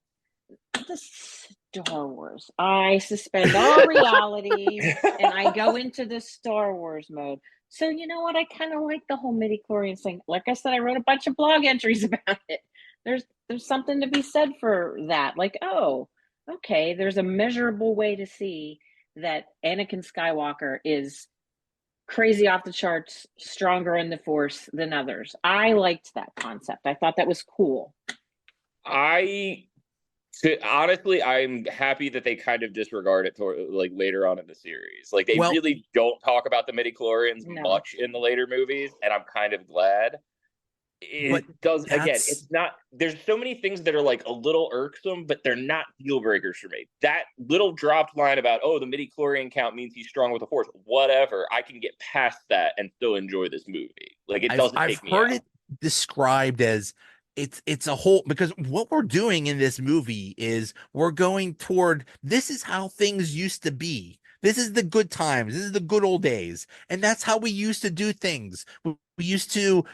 the Star Wars. I suspend all realities and I go into the Star Wars mode. So you know what? I kind of like the whole midi-chlorians thing. Like I said, I wrote a bunch of blog entries about it. There's something to be said for that. Like, oh, okay, there's a measurable way to see that Anakin Skywalker is crazy off the charts, stronger in the Force than others. I liked that concept. I thought that was cool. Honestly, I'm happy that they kind of disregard it later on in the series. They Well, really don't talk about the midi-chlorians No. much in the later movies, and I'm kind of glad. It does again. It's not. There's so many things that are a little irksome, but they're not deal breakers for me. That little dropped line about the midi-chlorian count means he's strong with the Force. Whatever, I can get past that and still enjoy this movie. It doesn't take me out. I've heard it described as it's a whole, because what we're doing in this movie is we're going toward, this is how things used to be. This is the good times. This is the good old days. And that's how we used to do things. We used to,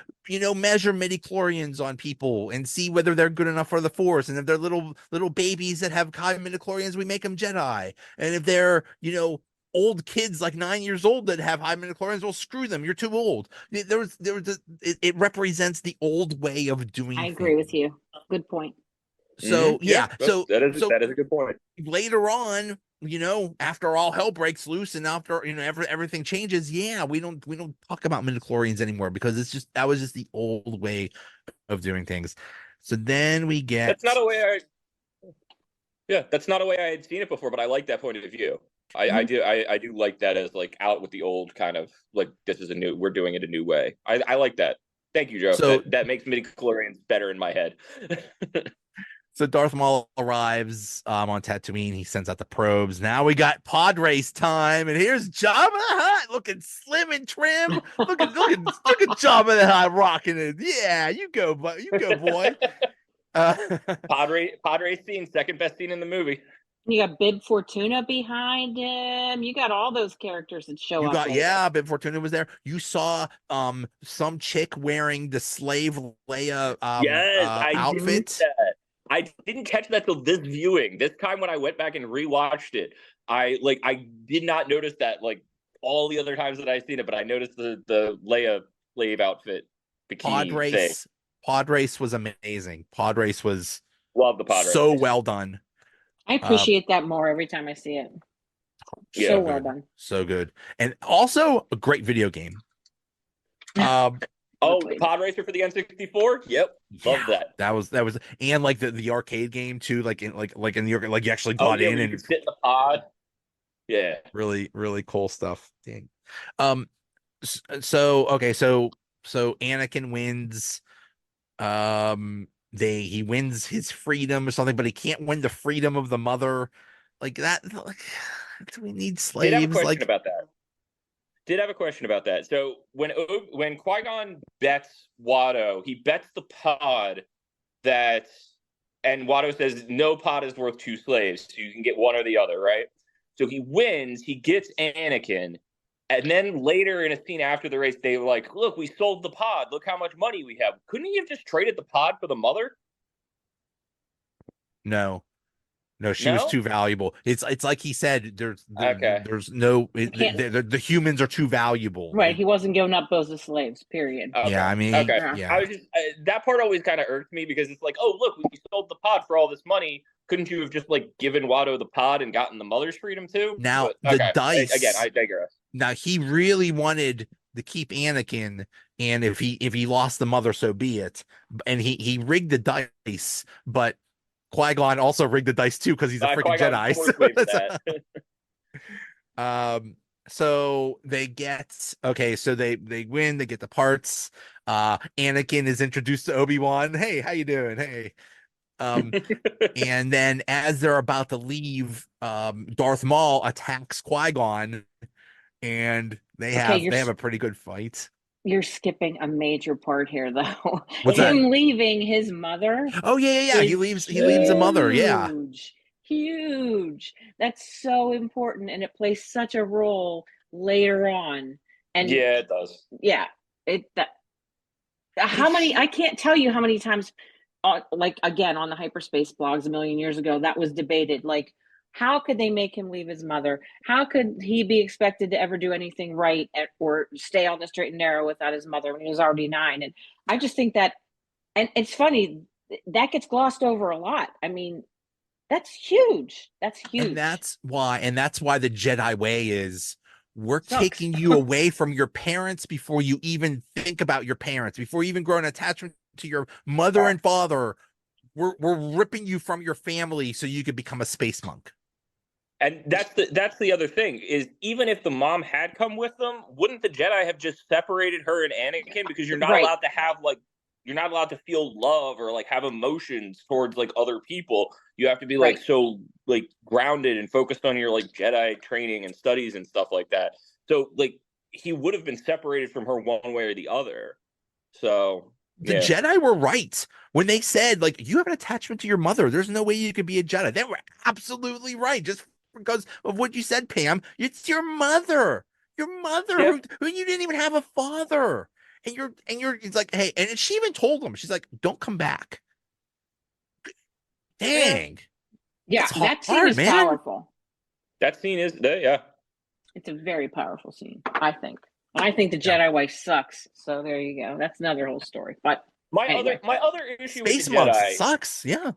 measure midi-chlorians on people and see whether they're good enough for the Force. And if they're little babies that have high midi-chlorians, we make them Jedi. And if they're, old kids like 9 years old that have high midi-chlorians, well, screw them. You're too old. It represents the old way of doing I things. agree with you. Good point. So that is a good point. Later on, after all hell breaks loose and after everything changes, we don't talk about midi-chlorians anymore, because that was just the old way of doing things. So then we get that's not a way I had seen it before, but I like that point of view. I do like that as out with the old kind of this is we're doing it a new way. I like that. Thank you, Joe. So that makes midi-chlorians better in my head. So Darth Maul arrives on Tatooine. He sends out the probes. Now we got pod race time, and here's Jabba the Hutt looking slim and trim. Look at Jabba the Hutt rocking it. Yeah, you go, boy. Pod race scene, second best scene in the movie. You got Bib Fortuna behind him. You got all those characters that show up. Bib Fortuna was there. You saw some chick wearing the slave Leia outfit. I didn't catch that till this viewing. This time when I went back and rewatched it, I did not notice that all the other times that I've seen it, but I noticed the Leia slave outfit bikini Pod race was amazing. Pod race was love the pod race. So well done. I appreciate that more every time I see it. So well done. So good. And also a great video game. Pod Racer for the N64. Yep, love that. That was, and the arcade game too. In the you actually got in and sit in the pod. Yeah, really, really cool stuff. Dang. So Anakin wins. He wins his freedom or something, but he can't win the freedom of the mother. Like that. Like, do we need Did have a slaves? question Like, about that. Did have a question about that. So when Qui-Gon bets Watto, he bets the pod that, and Watto says no pod is worth two slaves, so you can get one or the other, right? So he wins, he gets Anakin, and then later in a scene after the race, they were like, "Look, we sold the pod. Look how much money we have." Couldn't he have just traded the pod for the mother? no. No, she was No. too valuable. It's like he said. Okay. There's no You can't. the humans are too valuable. Right. He wasn't giving up those as slaves. Period. Yeah, Okay. I mean, Okay. Yeah. yeah. I was just that part always kind of irked me because it's like, oh look, we sold the pod for all this money. Couldn't you have just like given Watto the pod and gotten the mother's freedom too? Now But the okay, again, dice. I digress. Now he really wanted to keep Anakin, and if he lost the mother, so be it. And he rigged the dice, but Qui-Gon also rigged the dice too because he's a freaking Qui-Gon Jedi. force waived So, that. um, so they get okay. So they win. They get the parts. Anakin is introduced to Obi-Wan. Hey, how you doing? Hey. Um, and then as they're about to leave, Darth Maul attacks Qui-Gon, and they Okay. have a pretty good fight. You're skipping a major part here, though. What's that? Him leaving his mother Oh yeah. He is leaves the mother. Yeah. huge, huge. That's so important, and it plays such a role later on. And Yeah, it does. yeah, it that They how many? I can't tell you how many times, like again on the hyperspace blogs a million years ago, that was debated. Like, how could they make him leave his mother? How could he be expected to ever do anything right or stay on the straight and narrow without his mother when he was already 9? And I just think that, and it's funny that gets glossed over a lot. I mean, that's huge. That's And huge. that's why the Jedi way is we're Sucks. taking you away from your parents before you even think about your parents, before you even grow an attachment to your mother and father. We're ripping you from your family so you could become a space monk. And that's the other thing is even if the mom had come with them, wouldn't the Jedi have just separated her and Anakin because you're not Right. allowed to have like you're not allowed to feel love or like have emotions towards like other people. You have to be like Right. so like grounded and focused on your like Jedi training and studies and stuff like that. So like he would have been separated from her one way or the other. So The yeah. Jedi were right when they said, like, you have an attachment to your mother. There's no way you could be a Jedi. They were absolutely right. Just because of what you said, Pam. It's your mother. Your mother Yep. who you didn't even have a father. And you're it's like, hey, and she even told him, she's like, don't come back. Dang. Yeah, That's that scene hard, is man. powerful. That scene is yeah. It's a very powerful scene, I think. And I think the Jedi wife sucks. So there you go. That's another whole story. But anyway. My other issue with Space the monks Jedi sucks. Yeah.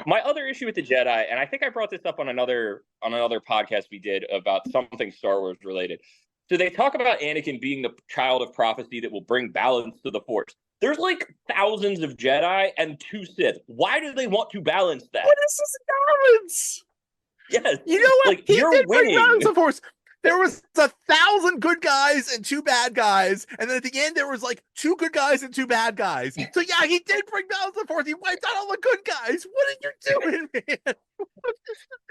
my other issue with the Jedi, and I think I brought this up on another podcast we did about something Star Wars related. So they talk about Anakin being the child of prophecy that will bring balance to the Force. There's like thousands of Jedi and 2 Sith. Why do they want to balance that? What is this balance? Yes, You know what? like He you're did bring winning. balance of Force. There was 1,000 good guys and 2 bad guys, and then at the end there was like 2 good guys and 2 bad guys. So yeah, he did bring balance of Force. He wiped out all the good guys. What are you doing, man?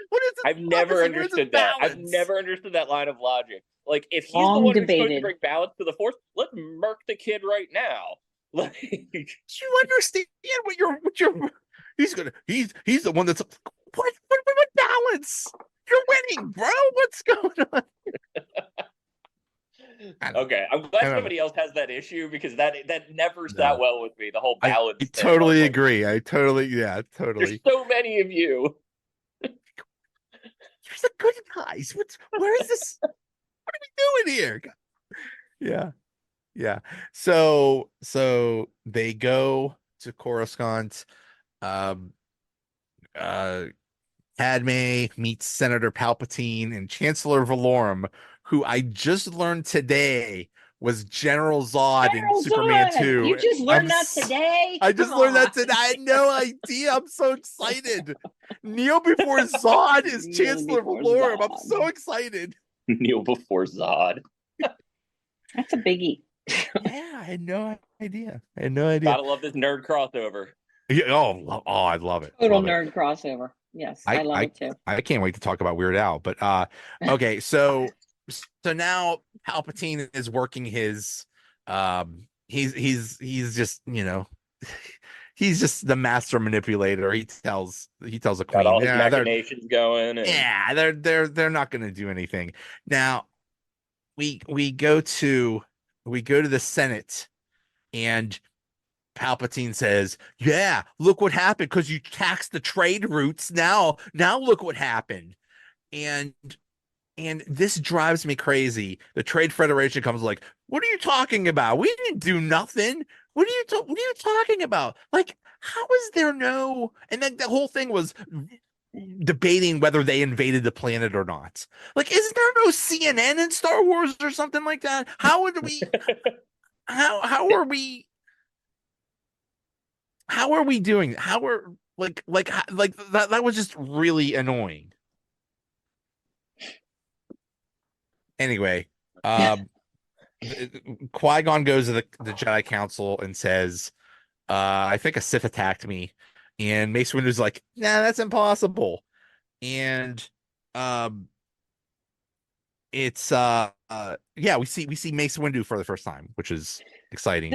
What is this? I've never prophecy? Where's this understood that. I've balance? never understood that line of logic. Like, if he's the Long one who's supposed to debated. bring balance to the Force, let's murk the kid right now. Like, Do you understand what you're? He's the one that's what balance? You're winning, bro. What's going on? okay, I'm glad somebody else has that issue because that never sat well with me. The whole balance. I thing. totally Like, agree. Totally. there's so many of you. There's the good guys. Where is this? What are we doing here? Yeah. So they go to Coruscant. Padme meets Senator Palpatine and Chancellor Valorum, who I just learned today was General Zod in General Superman Zod! 2. You just learned that today? I just learned that today. I had no idea. I'm so excited. Kneel before Zod is Kneel Chancellor before Valorum. I'm Zod. so excited. Kneel before Zod. That's a biggie. Yeah, I had no idea. I had no idea. Gotta love this nerd crossover. Yeah, I love it. Total Love it. nerd crossover. Yes, I I love I it too. I can't wait to talk about Weird Al. But okay, so now Palpatine is working his he's just, he's just the master manipulator. He tells the Got queen, all his yeah, machinations going, and they're not gonna do anything. Now we go to the Senate, and Palpatine says, "Yeah, look what happened because you taxed the trade routes. Now look what happened." And this drives me crazy. The Trade Federation comes like, "What are you talking about? We didn't do nothing. What are you talking about? Like, how is there no?" And then the whole thing was debating whether they invaded the planet or not. Like, isn't there no CNN in Star Wars or something like that? How would we? How are we? How are we doing? How are like that was just really annoying. Anyway, um Qui-Gon goes to the Jedi Council and says, I think a Sith attacked me. And Mace Windu's like, nah, that's impossible. And um it's yeah, we see Mace Windu for the first time, which is exciting.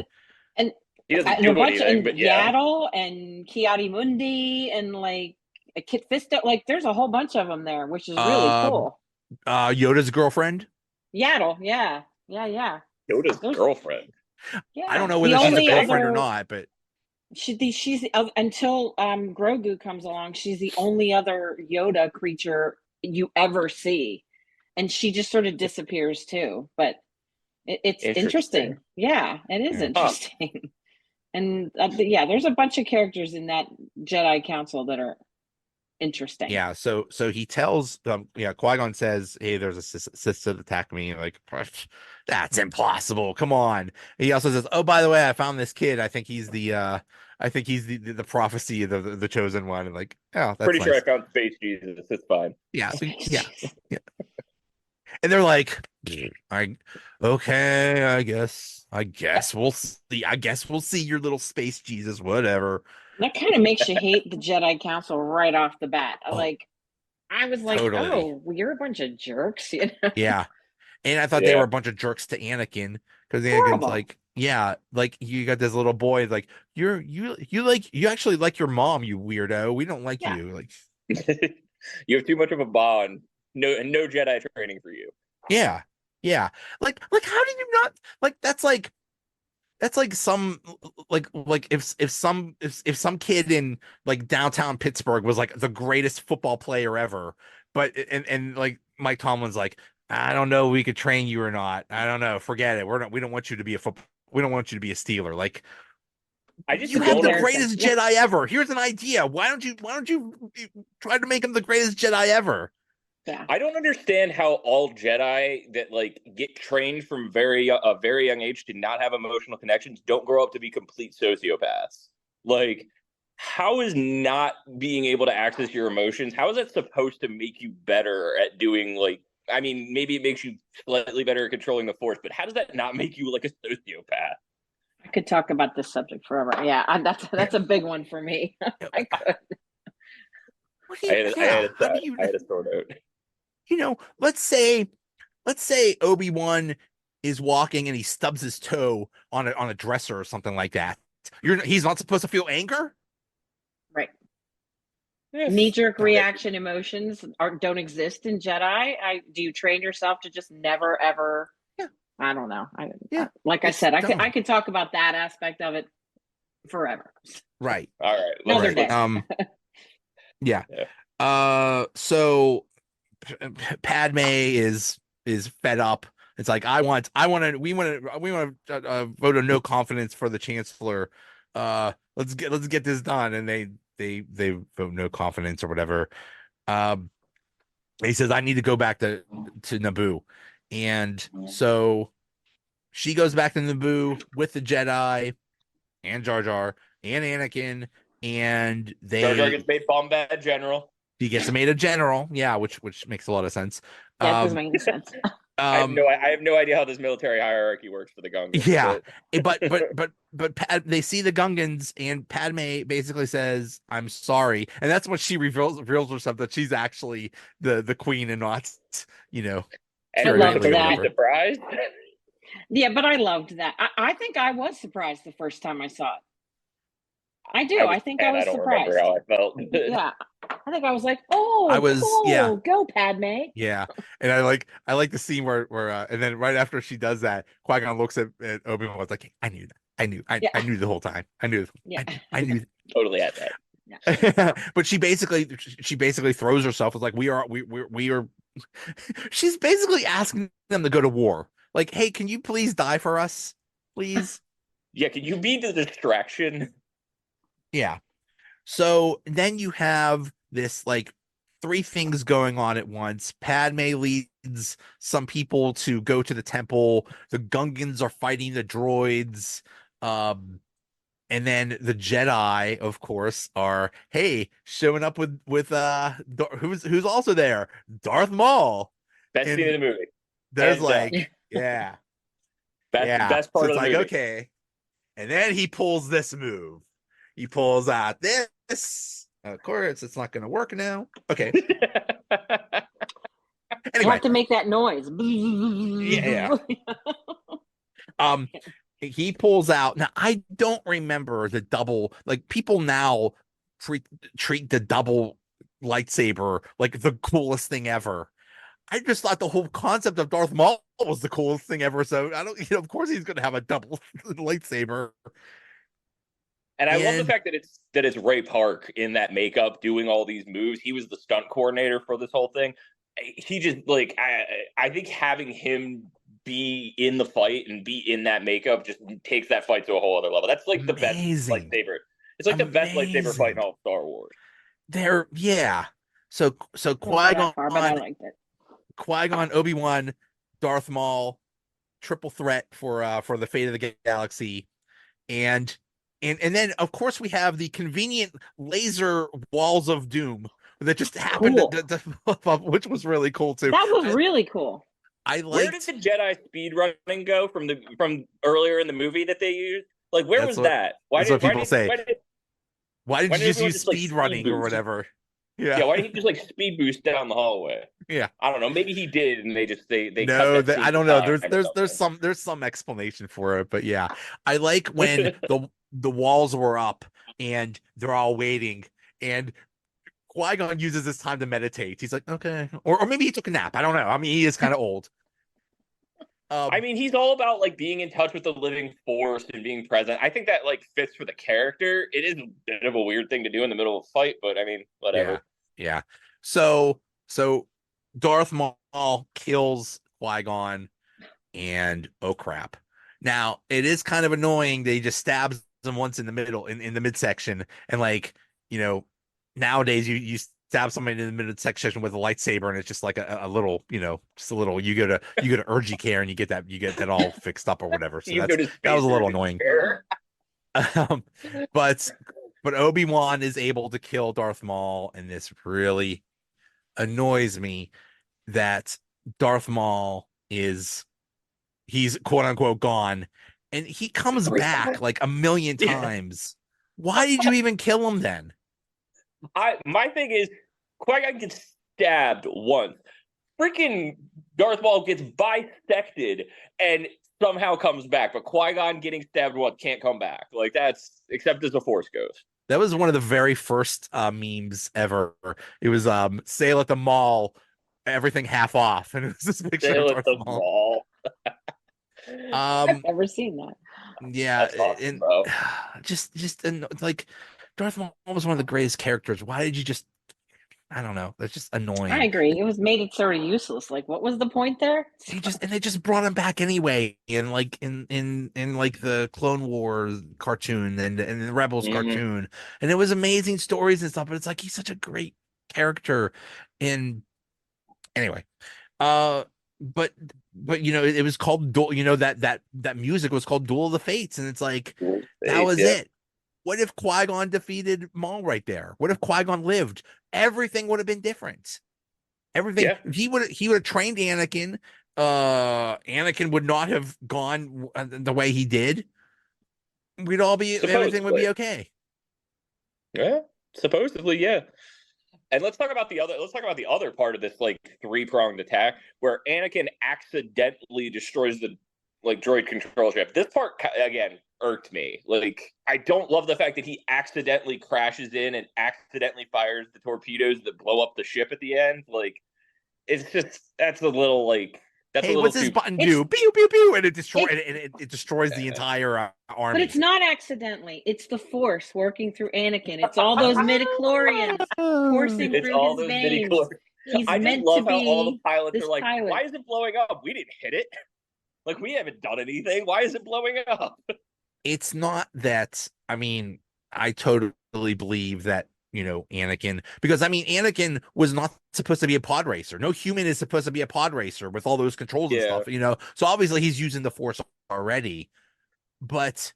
And he doesn't and a do bunch anything. and But yeah, Yaddle and Kiadi Mundi and like a Kit Fisto. Like there's a whole bunch of them there, which is really Um cool. Yoda's girlfriend. Yaddle, yeah, yeah, yeah. Yoda's Those, girlfriend. I don't yeah. know The whether she's a only girlfriend or other not, but she's until Grogu comes along, she's the only other Yoda creature you ever see, and she just sort of disappears too. But it's interesting. Yeah, it is yeah. interesting. And yeah, there's a bunch of characters in that Jedi Council that are interesting. Yeah, so he tells Qui-Gon says, "Hey, there's a Sith that attacked me." Like, that's impossible. Come on. He also says, "Oh, by the way, I found this kid. I think he's the prophecy of the chosen one." And like, oh, that's Pretty sure I nice. found Space Jesus. It's fine. Yeah, yeah, yeah. And they're like, I okay, I guess we'll see. I guess we'll see your little space Jesus, whatever. That kind of makes you hate the Jedi Council right off the bat. Oh, I was like, totally. oh, well, you're a bunch of jerks, you know? Yeah. And I thought they were Yeah. a bunch of jerks to Anakin because Anakin's Horrible. like, yeah, like you got this little boy, like you actually like your mom, you weirdo. We don't like Yeah. you. Like, You have too much of a bond. No Jedi training for you. yeah, yeah. Like how did you not like that's like some like if some kid in like downtown Pittsburgh was like the greatest football player ever, but and like Mike Tomlin's like, I don't know, we could train you or not. I don't know, forget it. We don't want you to be a football. We don't want you to be a Steeler. Like, I just you have the don't. greatest Yeah. Jedi ever. Here's an idea. Why don't you try to make him the greatest Jedi ever? Yeah. I don't understand how all Jedi that like get trained from a very young age to not have emotional connections don't grow up to be complete sociopaths. Like, how is not being able to access your emotions? How is that supposed to make you better at doing like? I mean, maybe it makes you slightly better at controlling the Force, but how does that not make you like a sociopath? I could talk about this subject forever. Yeah, that's a big one for me. I could. What do you, I yeah, had a how do you, I had a sort out. let's say Obi-Wan is walking and he stubs his toe on a dresser or something like that. He's not supposed to feel anger? Right. Yes. Knee-jerk reaction emotions don't exist in Jedi. Do you train yourself to just never ever? Yeah. I don't know. Yeah. Like I It's said, dumb. I could talk about that aspect of it forever. Right. All right. Another day. Yeah. Yeah. So Padme is fed up. It's like, we want to vote of no confidence for the Chancellor. Let's get this done. And they vote no confidence or whatever. He says, I need to go back to Naboo. And so she goes back to Naboo with the Jedi and Jar Jar and Anakin, and Jar Jar gets made Bombad General. he gets made a general, yeah, which makes a lot of sense. Yeah, it doesn't make any sense. I have no idea how this military hierarchy works for the Gungans. Yeah, But they see the Gungans, and Padme basically says, "I'm sorry," and that's when she reveals herself that she's actually the queen and not, you know, and I Keira we're loved Knightley or supposed to be that. whatever. surprised. Yeah, but I loved that. I think I was surprised the first time I saw it. I do. I I was think I 10. I was don't remember surprised. how I felt. Yeah. I think I was like, I oh, was, yeah, cool. Go, Padme. yeah, and I like the scene where and then right after she does that, Qui-Gon looks at Obi-Wan, was like, "I knew that, Yeah. I knew the whole time, Yeah. I knew." Totally had that. Yeah. But she basically throws herself. It's like we are. She's basically asking them to go to war. Like, hey, can you please die for us, please? Yeah, can you be the distraction? Yeah. So then you have this like three things going on at once. Padme leads some people to go to the temple. The Gungans are fighting the droids. Um, and then the Jedi, of course, are hey showing up with who's also there, Darth Maul, Best scene and in the movie. there's Hands down. like yeah Best so part it's of the like movie. okay, and then he pulls this move. He pulls out this. Of course, it's not going to work now. Okay. You Anyway, have to make that noise. yeah. Um, he pulls out. Now, I don't remember the double. Like people now treat the double lightsaber like the coolest thing ever. I just thought the whole concept of Darth Maul was the coolest thing ever. So I don't, of course, he's going to have a double lightsaber. And I love the And fact that it's Ray Park in that makeup doing all these moves. He was the stunt coordinator for this whole thing. He just like I think having him be in the fight and be in that makeup just takes that fight to a whole other level. That's like the best amazing, lightsaber. It's like the best lightsaber fight in all of Star Wars. There, yeah. So that far, but I liked it. Qui-Gon, Obi-Wan, Darth Maul, triple threat for the fate of the galaxy, and and then of course we have the convenient laser walls of doom that just happened Cool. to pop up, which was really cool too. That was really cool. I Where did liked the Jedi speed running go from earlier in the movie that they used? Like where was that? That's what people say. Why didn't you just everyone use just, like, speed speed running or boost? whatever? Yeah, why didn't he just like speed boost down the hallway? Yeah. I don't know. Maybe he did, and they cut No, that scene I don't know. behind or There's some explanation for it, but yeah, I like when the walls were up and they're all waiting, and Qui-Gon uses this time to meditate. He's like, okay, or maybe he took a nap. I don't know. I mean, he is kind of old. I mean, he's all about like being in touch with the living force and being present. I think that like fits for the character. It is a bit of a weird thing to do in the middle of a fight, but I mean, whatever. Yeah. So Darth Maul kills Qui-Gon, and oh crap. Now it is kind of annoying. They just stabs him once in the middle in the midsection, and like nowadays you stab somebody in the midsection with a lightsaber, and it's just like a little just a little. You go to urgent care and you get that all fixed up or whatever. So that was a little annoying. Um, but Obi-Wan is able to kill Darth Maul, and this really annoys me that Darth Maul he's quote unquote gone, and he comes back like a million times. Why did you even kill him then? My thing is Qui-Gon gets stabbed once. Freaking Darth Maul gets bisected and somehow comes back, but Qui-Gon getting stabbed once can't come back. Like that's except as a Force ghost. That was one of the very first memes ever. It was sail at the mall, everything half off, and it was this picture Sail of at Darth the Maul. mall. I've never seen that. Yeah, That's awesome, and bro. and like Darth Maul was one of the greatest characters. Why did you just? I don't know. That's just annoying. I agree. It was made it sort of useless. Like, what was the point there? They just brought him back anyway, in like in like the Clone Wars cartoon and the Rebels cartoon, and it was amazing stories and stuff. But it's like he's such a great character. And anyway, but it was called that music was called Duel of the Fates, and it's like that was it. What if Qui-Gon defeated Maul right there? What if Qui-Gon lived? Everything would have been different. Everything he would have trained Anakin. Anakin would not have gone the way he did, everything would be Supposedly. okay. Yeah, supposedly, yeah. And let's talk about the other. Let's talk about the other part of this like three-pronged attack, where Anakin accidentally destroys the like droid control ship. This part again irked me. Like, I don't love the fact that he accidentally crashes in and accidentally fires the torpedoes that blow up the ship at the end. Like, it's just that's a little like that's a Hey, little what's this too. button do? Pew pew pew, and it destroys the Uh, entire army. But it's not accidentally. It's the Force working through Anakin. It's all those midichlorians coursing it's through all his those veins. midi-chlorians. He's I just meant to love how all the be pilots this are like, pilot. "Why is it blowing up? We didn't hit it. Like, we haven't done anything. Why is it blowing up?" It's not that. I mean, I totally believe that, Anakin, because I mean, Anakin was not supposed to be a pod racer. No human is supposed to be a pod racer with all those controls and Yeah, stuff. So obviously he's using the Force already. But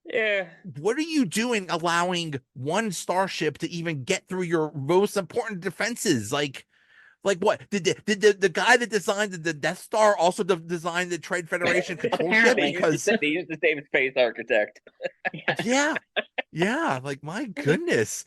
yeah. what are you doing allowing one starship to even get through your most important defenses? Like what? Did the guy that designed the Death Star also design the Trade Federation control ship? Apparently. Because They used the same space architect. yeah, yeah, like my goodness,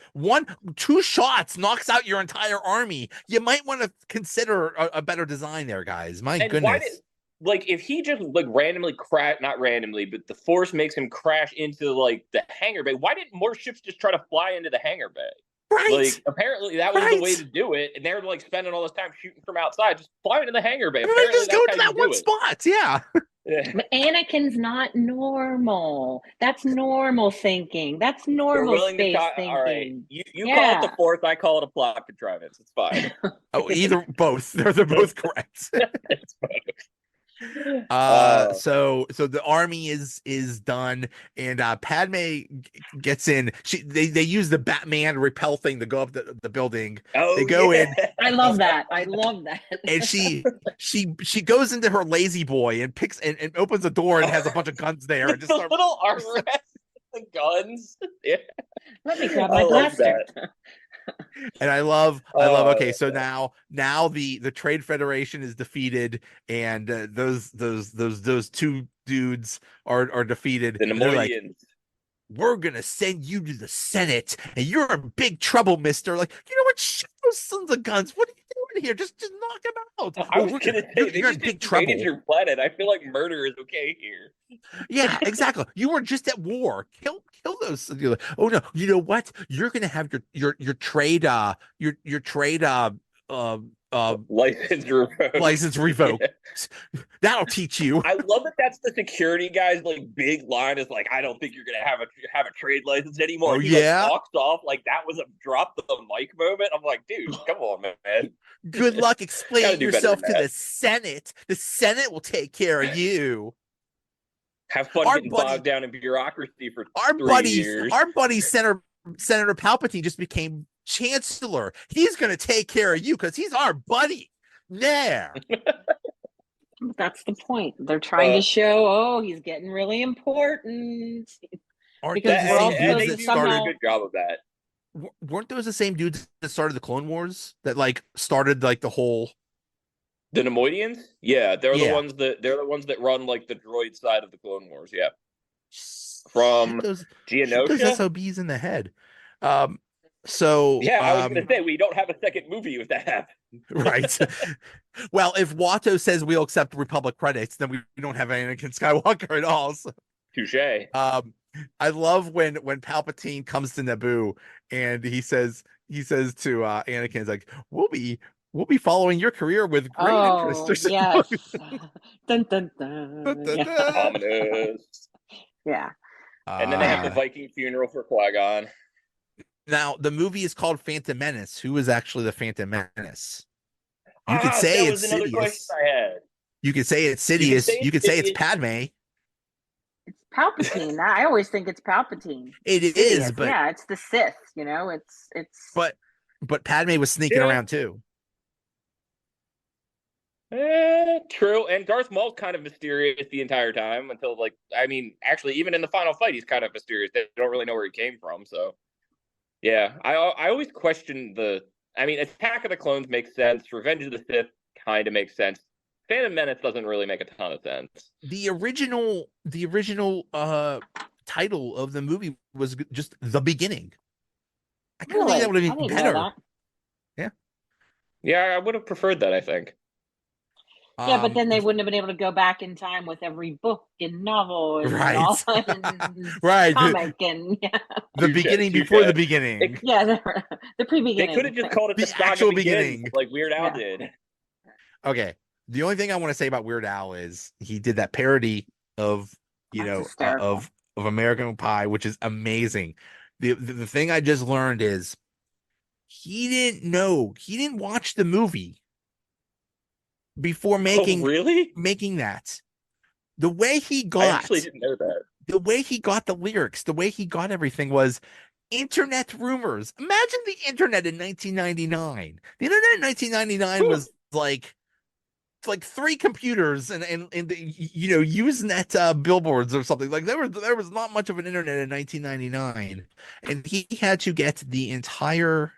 two shots knocks out your entire army. You might want to consider a better design there, guys. My And why did goodness. like if he just like randomly crash, not randomly, but the Force makes him crash into like the hangar bay? Why didn't more ships just try to fly into the hangar bay? Right, Like, apparently that was the way right. to do it, and they're like spending all this time shooting from outside. Just fly into the hangar bay. Everybody Apparently just go that's to how you that do one it. spot. Yeah. Yeah. But Anakin's not normal. That's normal thinking. That's We're normal willing to space talk. All right, thinking. you call it the Yeah. Force, I call it a plot contrivance. It's fine. Oh, either both. They're both correct. It's fine. Uh, So the army is done, and Padme gets in. They use the Batman repel thing to go up the building. They oh go yeah. in, I love that. I love that. and she goes into her lazy boy and picks and opens a door and has a bunch of guns there and just The start. little armrest, the guns. Yeah. Let me grab I my love blaster. that. And I love Oh, okay, so now the Trade Federation is defeated, and those two dudes are defeated, the and they're like, Nemoidians. we're gonna send you to the Senate, and you're in big trouble, mister. Like, you know what? Shut those sons of guns. What are you doing here? Just knock him out. I was gonna say they You're in just big invaded trouble. your planet. I feel like murder is okay here. Yeah, exactly. You were just at war. Kill those. Oh no, you know what? You're gonna have your trade your trade License revoked. license revoked. Yeah. That'll teach you. I love that. That's the security guy's like big line is like, I don't think you're gonna have a trade license anymore. Oh He yeah. like walks off like that was a drop the mic moment. I'm like, dude, come on, man. Good luck Gotta explaining do better yourself than to that. the Senate. The Senate will take care of you. Have fun Our getting buddy- bogged down in bureaucracy for Our 3 buddy, years. our buddy Senator Palpatine just became chancellor. He's gonna take care of you because he's our buddy. There. That's the point. They're trying to show, oh, he's getting really important. Aren't Because those we're the all same supposed they dudes to that do somehow- a good job of that. weren't those the same dudes that started the Clone Wars that like started like the whole The Nemoidians? Yeah, they're Yeah. the ones that run like the droid side of the Clone Wars. Yeah, from shoot those Geonosia. SOBs in the head. So Yeah, I was gonna say we don't have a second movie if that happens. right. Well, if Watto says we'll accept Republic credits, then we don't have Anakin Skywalker at all. So, Touche. I love when Palpatine comes to Naboo and he says to Anakin, he's like, we'll be following your career with great interest. Or something. Yes. Dun, dun, dun. Dun, dun, Yeah. dun. Ominous. Yeah. And then they have the Viking funeral for Qui-Gon. Now the movie is called Phantom Menace. Who is actually the Phantom Menace? You could that say was it's another Sidious. question I had. You could say it's Sidious. You could say it's Sidious. Padme. It's Palpatine. I always think it's Palpatine. It is, Sidious. but yeah, it's the Sith, it's but Padme was sneaking Yeah. around too. True. And Darth Maul's kind of mysterious the entire time until actually, even in the final fight, he's kind of mysterious. They don't really know where he came from. So, yeah, I always question Attack of the Clones makes sense. Revenge of the Sith kind of makes sense. Phantom Menace doesn't really make a ton of sense. The original title of the movie was just The Beginning. I kind of think that Really? would I have been didn't know better. that. Yeah. Yeah, I would have preferred that, I think. Yeah, but then they wouldn't have been able to go back in time with every book and novel and Right. all and Right. comic and yeah. The beginning before the beginning. Yeah, the pre-beginning. They could have just called it The The Saga actual Begins, beginning. like Weird Al Yeah. did. Okay. The only thing I want to say about Weird Al is he did that parody of, That's hysterical. of American Pie, which is amazing. The thing I just learned is he didn't watch the movie before Oh, really? making that. The way he I got actually didn't know that. the way he got the lyrics, the way he got everything was internet rumors. Imagine the internet in 1999. The internet in 1999 was like three computers and Usenet billboards or something. Like there was not much of an internet in 1999, and he had to get the entire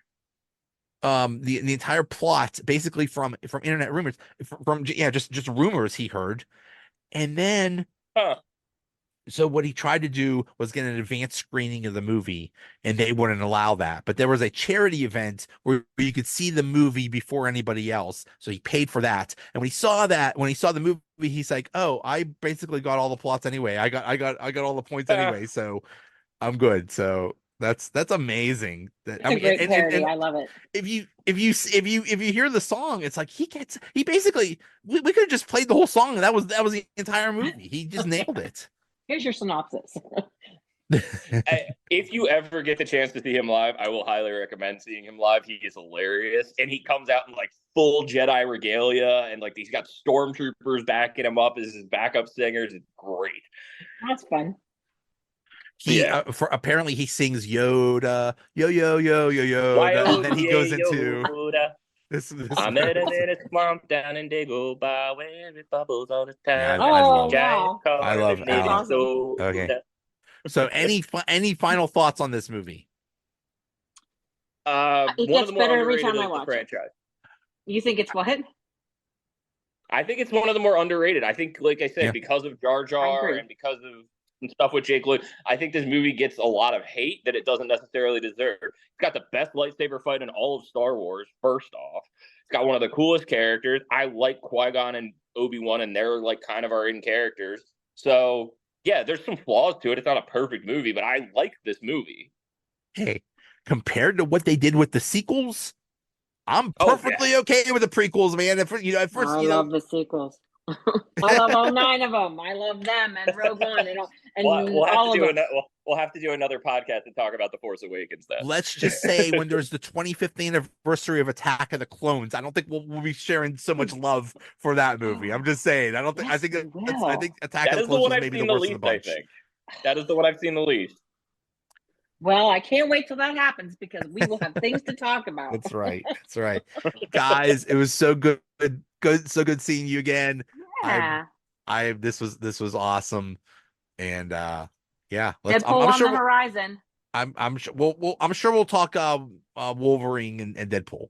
the entire plot basically from internet rumors, from just rumors he heard. And then Huh. so what he tried to do was get an advanced screening of the movie, and they wouldn't allow that. But there was a charity event where you could see the movie before anybody else, so he paid for that. And when he saw the movie, he's like, "Oh, I basically got all the plots anyway. I got all the points anyway, so I'm good." So that's amazing. That It's a great parody. I love it. if you hear the song, it's like he basically we could have just played the whole song, and that was the entire movie. He just nailed it. Here's your synopsis. If you ever get the chance to see him live, I will highly recommend seeing him live. He is hilarious, and he comes out in like full Jedi regalia, and like he's got stormtroopers backing him up as his backup singers. It's great. That's fun. Apparently he sings Yoda, yo yo yo yo yo, and then he goes into this. I met him in a swamp down in Dagobah where it bubbles all the time. I love Al. Okay. So any final thoughts on this movie? It One of gets the more better every underrated time I of the watch franchise. You think it's what? I think it's one of the more underrated. I think, like I said, Yeah. because of Jar Jar and because of some stuff with Jake Lloyd, I think this movie gets a lot of hate that it doesn't necessarily deserve. It's got the best lightsaber fight in all of Star Wars, first off. It's got one of the coolest characters. I like Qui-Gon and Obi-Wan, and they're like kind of our in characters. So, yeah, there's some flaws to it. It's not a perfect movie, but I like this movie. Hey, compared to what they did with the sequels, I'm perfectly okay with the prequels, man. I love the sequels. I love all 9 of them. I love them and Rogue One and we'll have to do another podcast and talk about The Force Awakens then. Let's just say when there's the 25th anniversary of Attack of the Clones, I don't think we'll be sharing so much love for that movie. I'm just saying. I think Attack of the Clones is maybe the worst of the bunch. I think that is the one I've seen the least. Well, I can't wait till that happens because we will have things to talk about. That's right. That's right. Guys, it was so good seeing you again. Yeah. This was awesome. And yeah, I'm sure on the horizon. I'm sure we'll talk Wolverine and Deadpool.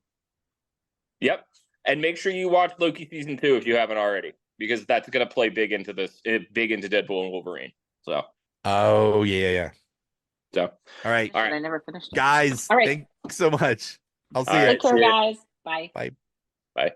Yep. And make sure you watch Loki season 2 if you haven't already, because that's gonna play big into Deadpool and Wolverine. So oh yeah. So all right. I never finished it. Guys, all right. Thanks so much. I'll see you. Take care, guys. Bye. Bye.